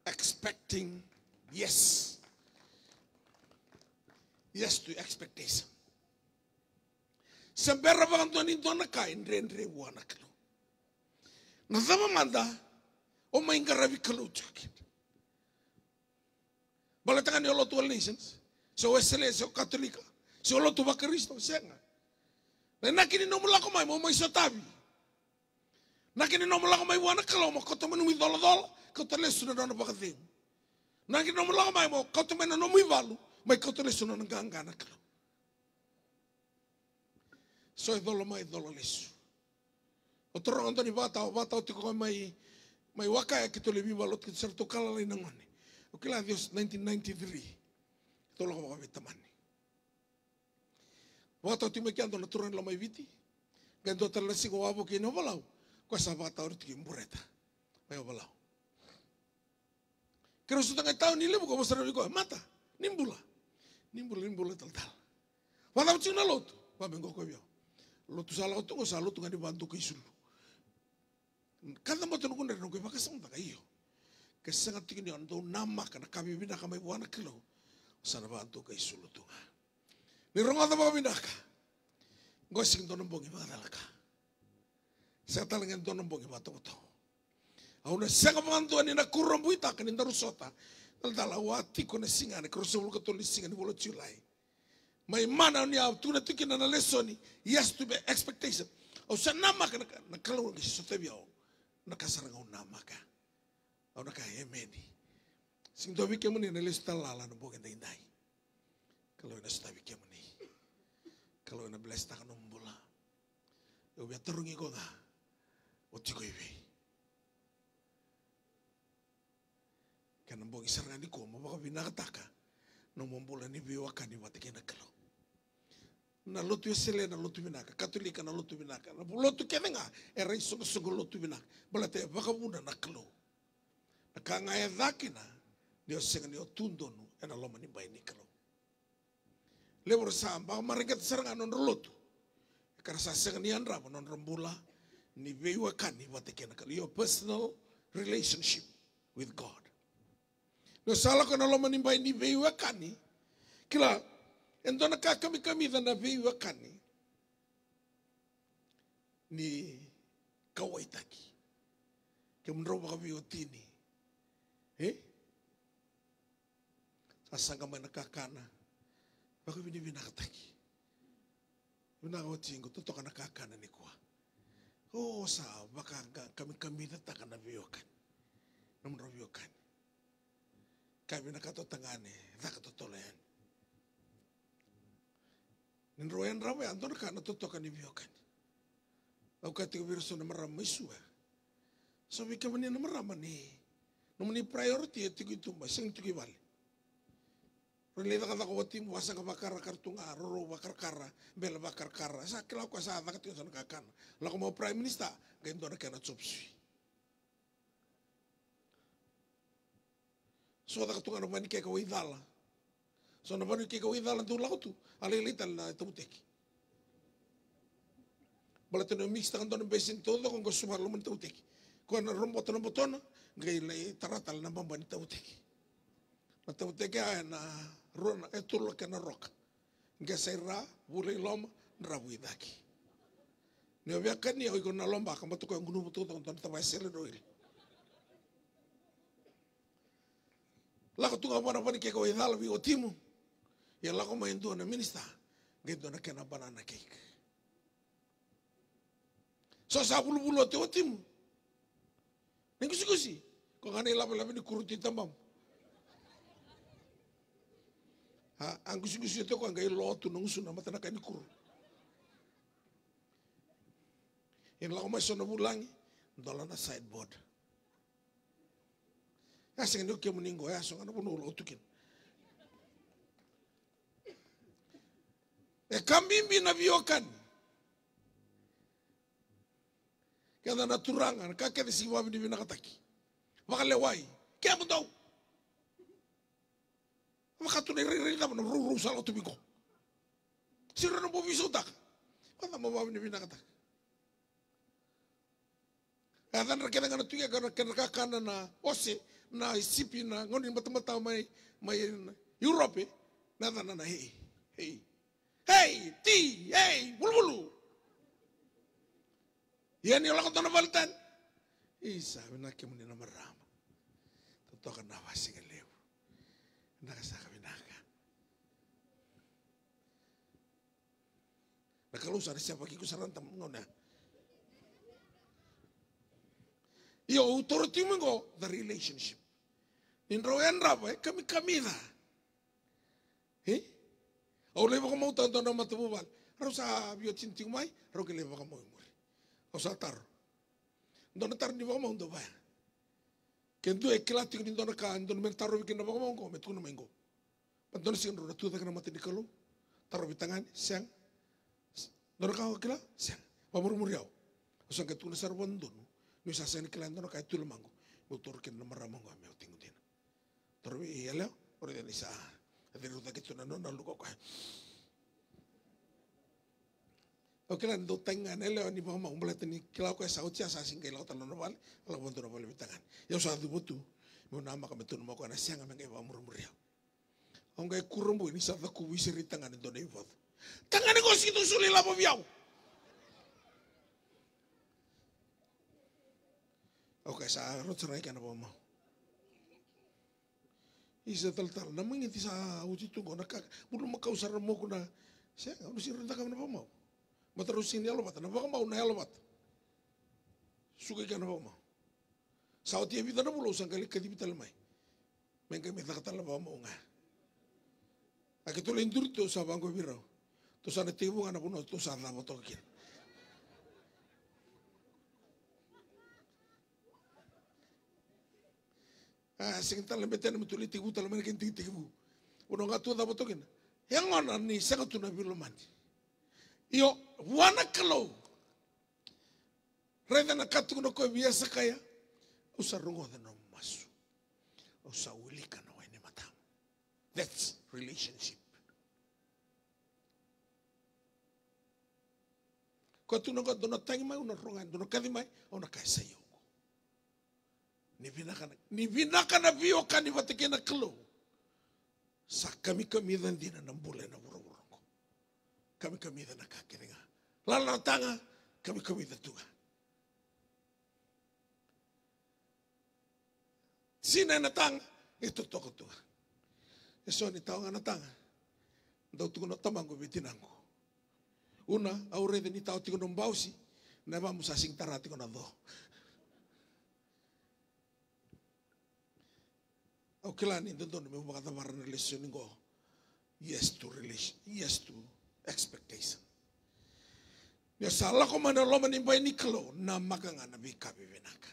Expecting yes. Yes to expectation. Sembera bang tuan itu anak kain rendre anak lo. Nasama manda o main karabi kalau cakin. Balatangan yolo tuan nations. So Wesley, so Katolika, so lo tu bakristo senga. Na nakini no mula ko mai mo mai sotabi. Nakini no mula ko mai anak kalau mo koto menumi dolo. Kau terlihat sudah dalam bagian. Nanti nomor lama mai mo kau tu mana nomor ibalu, mai kau terlihat sudah nenggang anak lo. So idolo mai idolo lesu. Otorong antoni batau tiko mai wakaya kita lebih balot kita serto kala lain nangone. Okila Dios 1993. Itu lo kau kami teman. Batau timo kian dona turun lamai viti. Gento terlesi kau abu kini obalau. Kau sabatau itu kimbureta. Mai obalau. Kira sudah nggak tahu nilai bukan besar lebih mata nimbula tal. Walau cina lot, pamengo kau biar lot tu salah tu nggak dibantu ke isul. Kata mau tunggu dari nunggu pakai sama tak iyo. Kesangat tinggi ni untuk nama karena kami bina kami buana kilo, sana bantu ke isul tu. Ni rongal tu bawa bina ka. Gosing tu nombongi batalaka. Saya talengan tu nombongi batau. Auna sanga pantuan ina kurang buita kan inda rusota. Tala wati ko na singa na krosol ko to singa ni bolo chulai. May mana ni au tuna tukina na lesoni. Yes to be expectation. O sa nama ka na kalau ngi sote biao. Na kasaranga nama ka. Au na ka emeni. Sing do bike muni na lesta lala na bogen dai. Kalau na sta bike muni. Kalau na blesta ka nombula. Yo bia terungi ko nga. O tiko iwi. Karena bagi serangan di koma baka binakataka no membulan ni biwakan ni matikin nakalo. Na lotu esele na lotu binaka, katolika na lotu binaka. Na lotu kenenga era isong lotu binaka. Balate baka buna nakalo. Nakangaya dakina dio senga dio tundonu ena loma ni bai nikalo. Lebor sam baka maringat serangan non lotu. Karena sa senga ni andra non rambula ni biwakan ni matikin nakalo. Your personal relationship with God. No salah ko na lo manimbay ni veio akani. Kila endo na kami na veio akani. Ni kawaitaki. Kaya mnro baka veio tini. Asanga man nakakana. Baka binibinakataki. Binakawatsingo, totoo ka nakakana ni kuwa. Oo sa baka kami na taka na veio akani. Namro veio akani. Kami nakatotangane, nakatotolean. Ninroyan rawe, ando na ka natutokan ni Biyokan. Au ka te virus na mara maisu. So we ka na mara mani. No mani priority te ki tumba sing tu ki vale. Rele da ka ko tim wasa ka bakar kartunga roro bakar kara bela bakar kara sa kila ko sa da ka tu ka kan. La ko mo prime minister ga ndo na kana chopsi. So da ka tunga no mani ke ko idala. So na mani ke ko idala tu la tu ale lital na tumuteki. Bala teno mix ta kanto besin todo con sumar lo man tumuteki. Ko na rombo tano botona ngai le taratal na bamba ni tumuteki. Na tumuteki na rona etulo ke na roka. Ngai saira bule lom rabuidaki. Ne obia kani o ikona lomba ka matuko ngunu butu to ton tava sele doil. La ko tunga bana bani ke ko idala vi o timu. Ya la ko mai ndo na minister. Ngai ndo na kena banana cake. So sa bulu-bulu te o timu. Nengkusi-kusi. Ko ngane labi-labi ni kuruti tambam. Ang kusi-kusi itu ko ngai lotu nungsu na matana kani kuru. Yang lako mai sona bulangi, ndola na sideboard. Ya sing ndo ke muningo ya so ngana bunu lotukin. Kambimbi na biokan. Kada na turangan, kakek di siwa di binakataki. Makalewai, kaya mo daw. Makatu na rin naman, rurusal o tubigo. Sira na bumisotak. Kada mababi di binakataki. Kada na kaya nga natuya, kada kakana na ose, na isipi na, ngonin mata-mata may Europe, nada na hey, bulu-bulu. Yan yung lakot na nabalitan. Sabi na kaya mo na marama. Totoo ka na wasing aliw. Nakasaka binaka. Nakalusan siya pagkikusarantam mo na. Iyo, authority mo ko, the relationship. Ninroyan rapa, kami da. O lebo ka mo tanto na matububal. Aro sa biyot sinting may, aro kilebo ka mo. O sa tar. Ndona tar ni bama ndo ba. Kendo ekilati ni ndona ka ndona mentaro bikin na bama ko metu na mengo. Ndona sin ro tu na mati dikalo. Taro bitangan siang. Ndona ka kila siang. Pamur muriau. O sa ketu na sarwan dono. Ni sa sen kila ndona ka tu mango. Motor ken na maramango me tingu din. Taro bi yala ore ni sa. Ade ro ta ketu na no na luko ko. Oke lah, do tengan ele ni mama umbelet ni kilau ko sa ucia sa singkai lau talon bal, ala bonto na bal bitangan. Ya sa du butu, mo nama ka metun mo ko na siang ameng ba murmuriau. Ang gay kurumbu ni sa ku wisiri tangan do nei vot. Tangan ko situ suli la bo biau. Oke sa rot serai kana bo mo. Isa tal namang iti sa uci tu ko nakak, bulu makausar mo ko na siang ano si renta ka na bo mo. Matarusin dia lobat, na baka mau na lobat. Suka ka na baka mau. Sao tia vida na bulo sang kali kadi vital mai. Mengke meta kata la baka mau nga. Akito lendur to sa bangko biro. To sa na tibu nga na puno to sa na motokin. Sing tal beten mutuli tibu tal men ken tibu. Uno nga to da motokin. Yang ona ni sa to na bilo mandi. Iyo, wana kalau. Reda na katu no ko biasa kaya. Usa rungo de no masu. Usa ulika no ene matam. That's relationship. Ko tu no ko dono tangi mai una rongan, dono kadi mai ona kai sayo. Ni vinaka na bio kan ni watike na kelo. Sa kami dan dina na bule na buru. Kami da nakakiringa. Lala tanga, kami da tunga. Sina na tanga, ito toko tunga. Eso ni tao nga na tanga. Daw tuko na tamango bitinango. Una, aure de ni tao tiko ng bausi, na vamos a sing tarati ko na do. Okay lang, hindi doon, may mga tawaran na relasyon ko. Yes to relation, yes to expectation. Niya salah ko mana lo manimba ini kelo na makanga na bika bibenaka.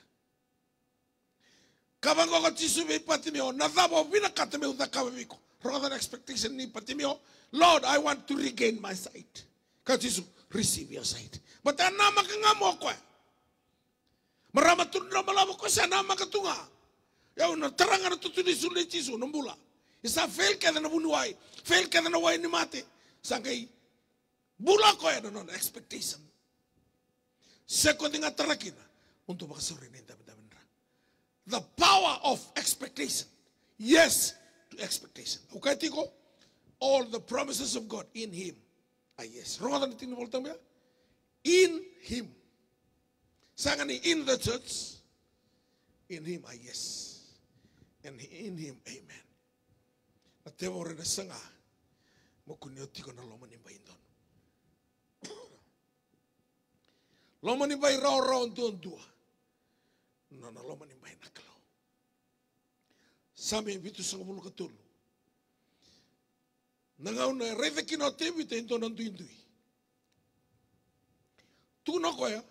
Kabango ko tisu be patimio na thabo bina katame uta kabiko. Rather than expectation ni patimio, Lord, I want to regain my sight. Katisu receive your sight. But na makanga mo ko. Marama tunna malabo ko sa na makatunga. Ya una teranga na tutudi sulle tisu nombula. Isa fail kada na bunuai, fail kada na wai ni mate. Sangkai bula ko ya non expectation. Second nga tarakina untuk makasuri ni dapat. The power of expectation. Yes to expectation. Okay, tiko? All the promises of God in Him are yes. Rongan natin voltam ya? In Him. Sangani in the church. In Him are yes. And in Him, amen. At tewa rin na sanga. Makunyo tiko na loman imba indon. Loman imba iraw-raw doon dua. Na loman imba inakalaw. Sami bitu sang bulu katul. Nangaw na reve kinote bita into nanduindui. Tuno ko ya.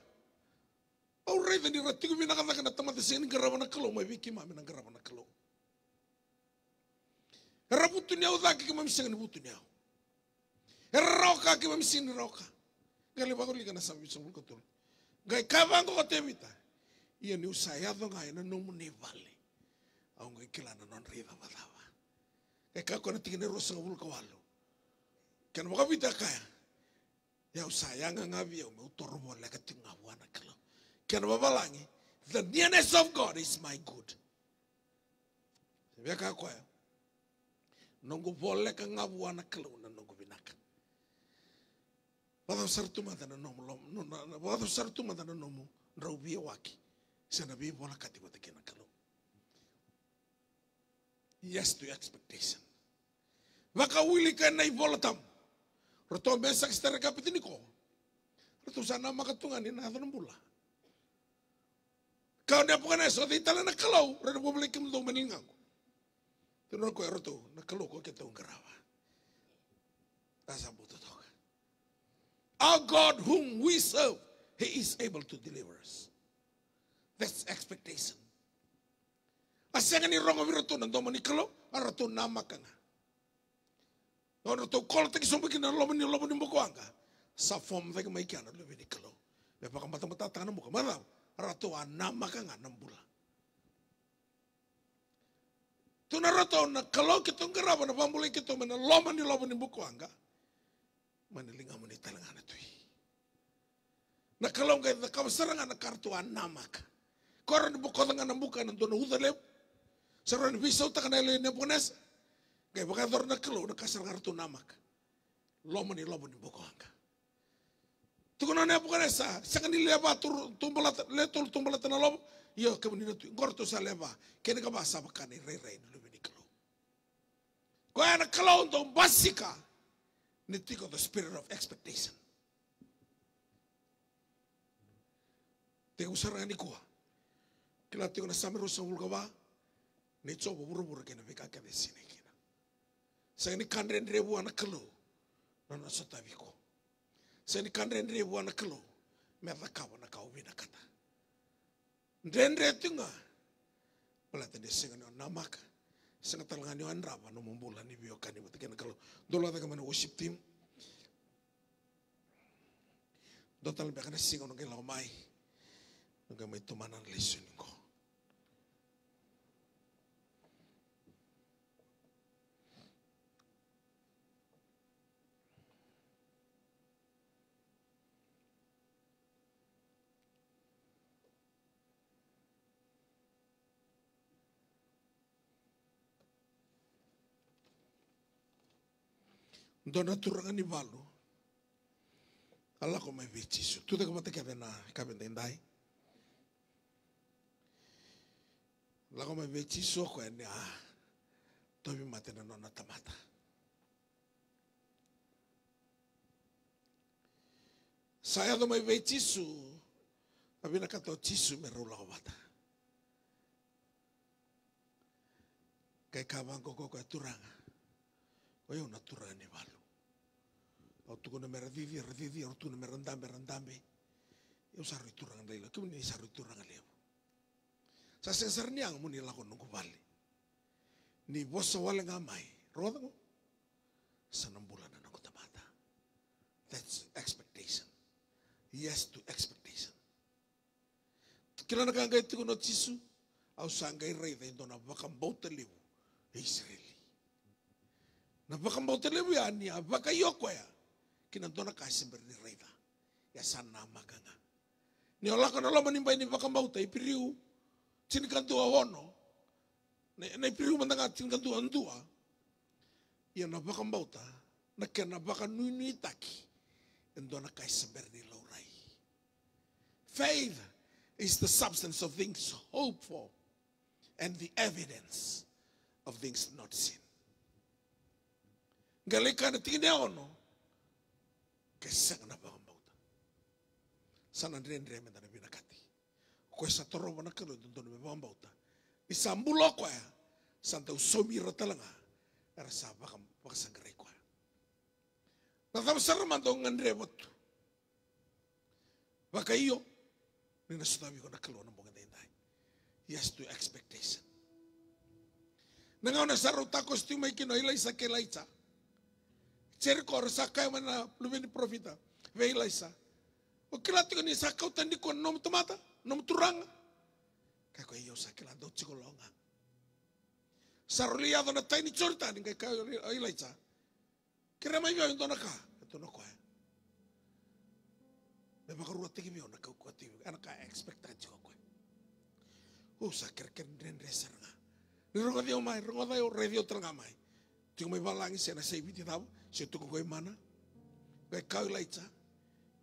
Au reve ni ratigo binakata na tamata sini garawa na kalaw may biki mami na garawa na kalaw. Rabutu niyaw daki ka mami sang butu niyaw. Roka ka mami sini roka. Gali bago liga na sami sang bulu katul. Gai kabang ko tebita. Ia ni usayado nga ina nomu ni vale. Ang ikilana non riva badawa. Kaya kako na tingin na rosa nga wul kawalo. Kaya na makabita kaya. Ya usayang nga biyaw may utorobo laga tingawa na kalo. Kaya na babalangi. The nearness of God is my good. Sabi ka kaya. Nunggu boleh ka nga buwa na kalo na nunggu binaka. Badaw sartu mata na nomu. Badaw sartu mata na nomu. Raubiya waki. Sanabi bola katibata kina kalo. Yes to expectation. Maka wili ka na ibola tam. Roto mesak stara kapitini ko. Roto sana makatungan ni nato ng bula. Kau na po ka na so di tala na kalaw. Roto bumalik ka mo daw maningang ko. Tinunan ko roto na kalaw ko kita ang garawa. Nasa buto to. Our God whom we serve, He is able to deliver us. That's expectation. Asya nga ni rongo birato nando manikalo, arato namaka nga. Arato kol tagi sumbiki na lobo ni buko anga. Sa form tagi may kiana lobo ni kalo. Lepa kang mata-mata ng buka. Madaw, arato namaka nga ng bula. Tunarato na kalo kitong garaba na pambulay kitong na lobo ni buko anga. Manilinga mo ni talangan ito eh. Nakalong kayo na kawasarangan na kartuan namaka. Koran ni buko nga ng buka ng doon hudalew. Saron bisaw ta kanelo ni punas. Kay baka dor na kalo na kasarangan ito namaka. Lobo ni buko anga. Tukunan na po kanesa. Sa kanila ba tumbalat na lobo. Iyo kamo nina tuyo. Gorto sa leba. Kaya nakabasa ba ka ni ray-ray ni lobo ni kalo. Kaya na kalo ito basika. Nitiko the spirit of expectation. Tengok sarang ni kuah. Kila tengok na samiro sa ulgawa. Nitso buru-buru kena beka kade sini kena. Sa ni kandren rebu anak kelo. Nana sotabi ko. Sa ni kandren rebu anak kelo. Merta kawa na kau bina kata. Ndendre tunga. Pelata de singa no namak. Singa talangan yo anraba no mumbula ni biyo kani buti kena kelo. Dola ta kamana worship team. Dotal beka na singa no kela mai. Nggak may tumanan lesson ko. Dona turangan ni balu. Allah ko may bichisu. Tuta ka mata kabena indai. Lago may bichisu ko ni tobi mate na nona tamata. Saya do may bichisu. Abi nakato chisu merula ko bata. Kay kabang ko turanga. Oyo na turanga ni balu. Au tuku na mera vivi, au tuku na mera randambe. Eu saru turang leila, kemuni saru turang leila. Sa sensar ni ang muni lako nungku bali. Ni bosa wala ngamai, roda ko. Sa 6 bulan na ako tamata. That's expectation. Yes to expectation. Kila nakangay tiko no tisu, au sangay rei da indo na bakang bauta libu, Israeli. Na bakang bauta libu ya ni abaka yoko ya, kinanto na kasimber ni rei da, ya sana maganga. Ni olaka na lama nimbay ni bakang bauta, ipiriu, sinikantua hono, na ipiriu mandanga sinikantua antua, ya na bakang bauta, na kena bakang nui taki, indo na kasimber ni laurai. Faith is the substance of things hoped for and the evidence of things not seen. Galika na tingin ono kesang na bakang bauta. Sana ndre menda na binakati. Ko sa toro na kalo dondo na bakang bauta. Isambulo ko ya santa usomi ratalanga era sa bakang paksangre ko. Natam sarman do ngandre botu. Bakayo nina sutabi ko nakalo ng mga dainday. Yes to expectation. Nangaw na saruta ko sti may kinoilay sa kelaitsa. Cerco sa kaya man na lumini profita. Veilay sa. O kilati ko ni sa kautan di ko nom tumata, nom turang. Kaya ko iyo sa kilado tsikolonga. Saruliyado na tayo ni chorta ni kaya ilay sa. Kira may yung doon na ka. Ito na ko eh. Me bakaruat tigi mi ona kau kuati ana ka expectasi ko. Usa kerken den reser nga. Ni rongo dio mai, rongo dio radio tranga mai. Tingo mai balangi se na sei biti tau, se tu ko mana. Kai kau laita.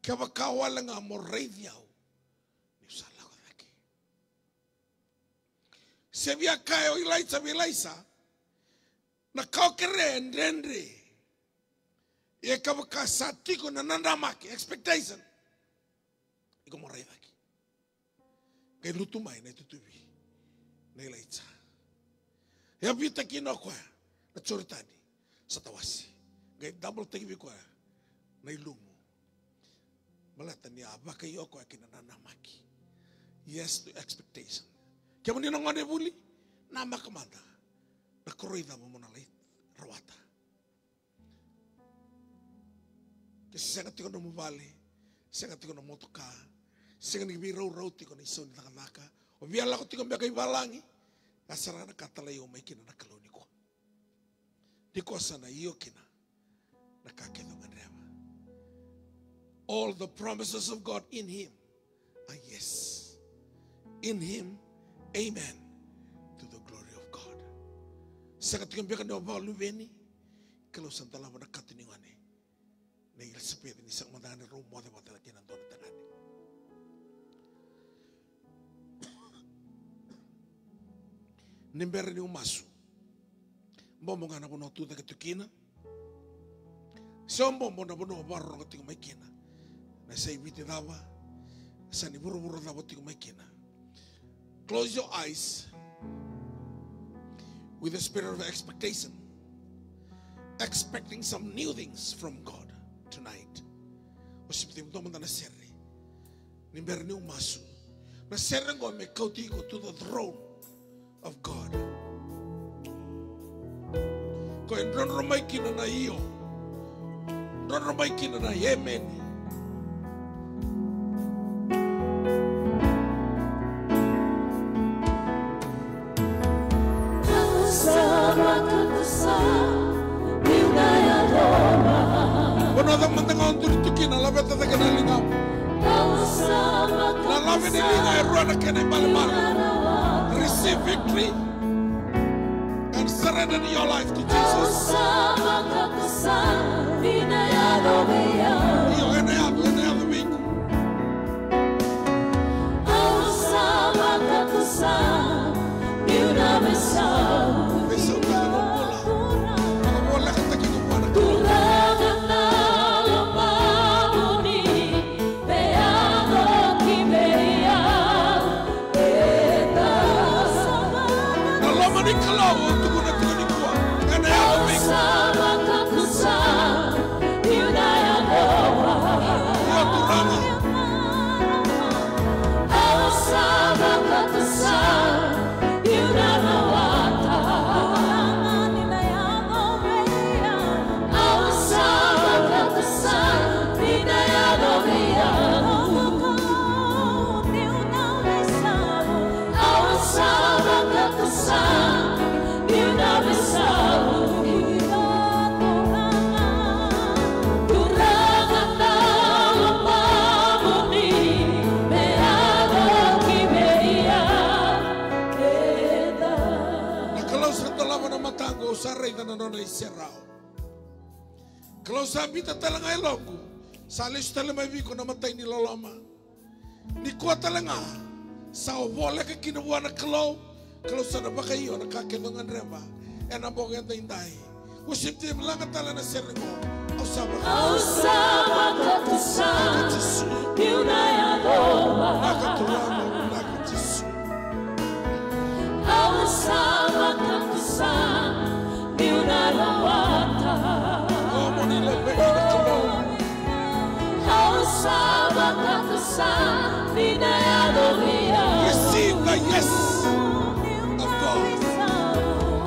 Ka ba kawala nga mo radio. Ni sala ko daki. Se via kai o ilaita bilaisa. Na kau keren dendre. Ye ka ba ka satiko na nandamaki expectation. Iko mo rei daki. Kay lutu mai na tutubi. Na ilaitsa. Ya bita kino ko na choritani sa tawasi. Kay double tagi ko na ilumu. Malata ni abaka yoko kinanamaki. Yes to expectation. Kaya mo ninangone buli na makamanda. Na kuroida mo na lait rawata. Kasi sa katiko na mubali, sa katiko na motoka, sa katiko na raw tiko na iso ni nakalaka, o biyala ko tiko na kay balangi, kasara na katalayo may kinanakaloni ko. Di ko sana iyo kina, nakakitong anrewa. All the promises of God in Him are yes. In Him, amen, to the glory of God. Sa katiko na biyakan na wabalubeni, kalau santala mo nakatiningan na ilasapit ni isang madaan na room mo na matalakin ang doon at tangan. Nimber ni umaso. Bombo nga na puno tuta katukina. Siya bombo na puno barro nga tingo may kina. Na sa ibiti dawa. Sa ni buru-buru dawa tingo may kina. Close your eyes with the spirit of expectation. Expecting some new things from God tonight. O sipti mo naman na seri. Nimber ni umaso. Na seri ngo may kauti ko to the throne of God. Ko en romay kina na iyo. Romay kina na Yemen. Wanadang mantangaon tulitukina labet at kanalingaw. Na labi nilinga eruan na kena bali-bali. Receive victory and surrender your life to Jesus. Iyo enayado mingo. Besok ka ng bola. Mga bola ka takinupan ng bola. ni serao. Kalau sabi talang ay logo, salis talamay viko na matay ni lolama. Ni kuat talanga, sa wala ka kinabuan na kalau sa nabakayo na kakilungan rema, e nabogyan tayo. Worship team lang at tala na seringo. Ausaba katusa, Yunaya Roma. Nakaturama, nakatisu. Ausaba katusa, Yunaya Wata. Oh, monila beki na tulong. Ausaba katusa, Yunaya Doria. Receive the yes of God.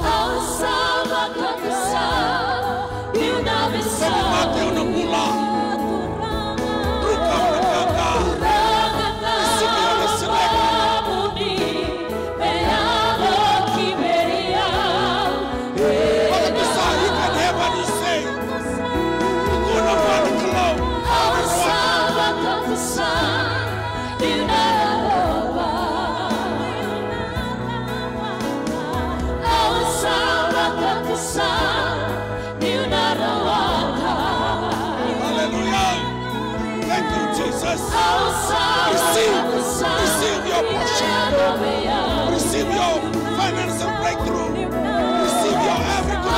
Ausaba katusa, Yunaya Bisa. Mate una mula. Ruka una kaka. Receive your select. What the song you can hear what he say. You're gonna find the glow. Hallelujah. Thank you, Jesus. Receive your portion. Receive your financial breakthrough. Receive your every good.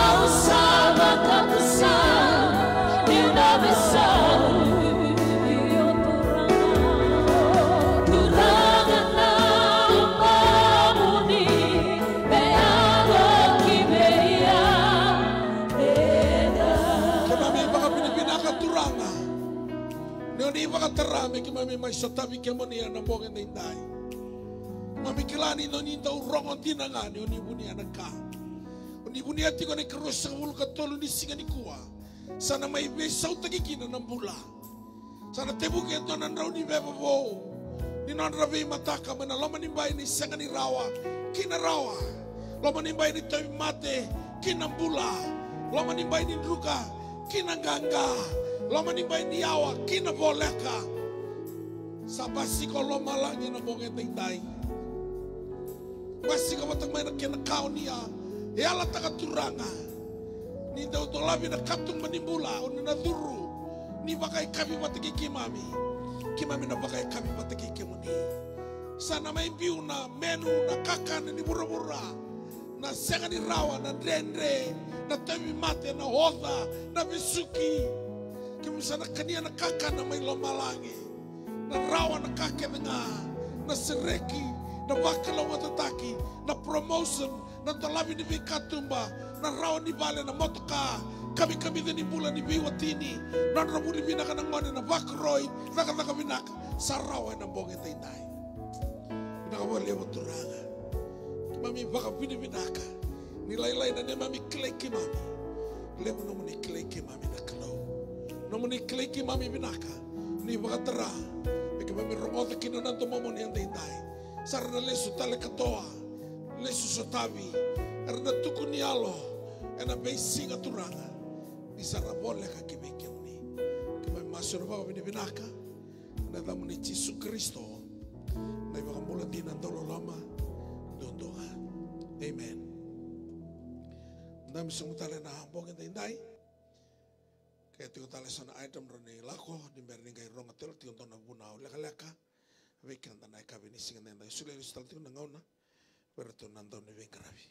Kimami baka pinipinaka turanga. Ni baka tarame kimami may sotabi kemonia na bongen na inday. Mami kilani no ninta urongon tinangani oni bunia nagka. Oni bunia tiko ni krus sa ulu katolo ni singa ni kuwa. Sana may besaw tagikina ng bula. Sana tebuket no nan raw ni beba bo. Ni non rabi mataka mana loma ni bay ni singa ni rawa. Kina rawa. Loma ni bay ni tabi mate kina bula. Loma ni bay ni druka kina ganga. Loma ni bay ni yawa kina boleka. Sabasi ko loma lang yun ang bonget na itay. Basi ka matang may nakinakaw niya. Yala tagaturanga. Ni daw to labi na katung manimula. O na naduru. Ni bakay kami patagi kimami. Kimami na bakay kami patagi kimuni. Sana may biu na menu na kakan ni bura-bura. Na senga ni rawa na dendre. Na temi mate na hoda. Na bisuki. Kimi sana kania na kakan na may lomalangi. Na rawa na kakek na sereki. Na bakalaw matataki, na promotion, na talabi ni Bikatumba, na raw ni Bale na motoka, kami-kami din ni Bula ni Biwatini, na rabu ni Binaka ng ngone na Bakroy, nakatakabinak, sa raw ay ng bongit ay tayo. Pinakawali mo turanga. Kimami baka binibinaka, nilaylay na ni Mami Clay Kimami. Lemo naman ni Clay Kimami na kalaw. Naman ni Clay Kimami binaka, ni baka tara, Kimami rongota kinananto mo ni ang tayo. Sarana lesu tale katoa, lesu sotavi, arna tuku ni alo, ena bei singa turanga, di sarabole ka kibeke uni, kibay masuk na bini binaka, na damu ni Yesus Kristo, na iba kamula din ang dolo lama, dondonga, amen. Dami sumutale na hambongin na inday, kaya tiyo tale sana item rani lako, di meron kay ronga telo, tiyo to na bunaw, leka-leka, Weekend na naik kabin isi ngene sudah ilustal tu nangauna, berarti nandau ni bengkarabi.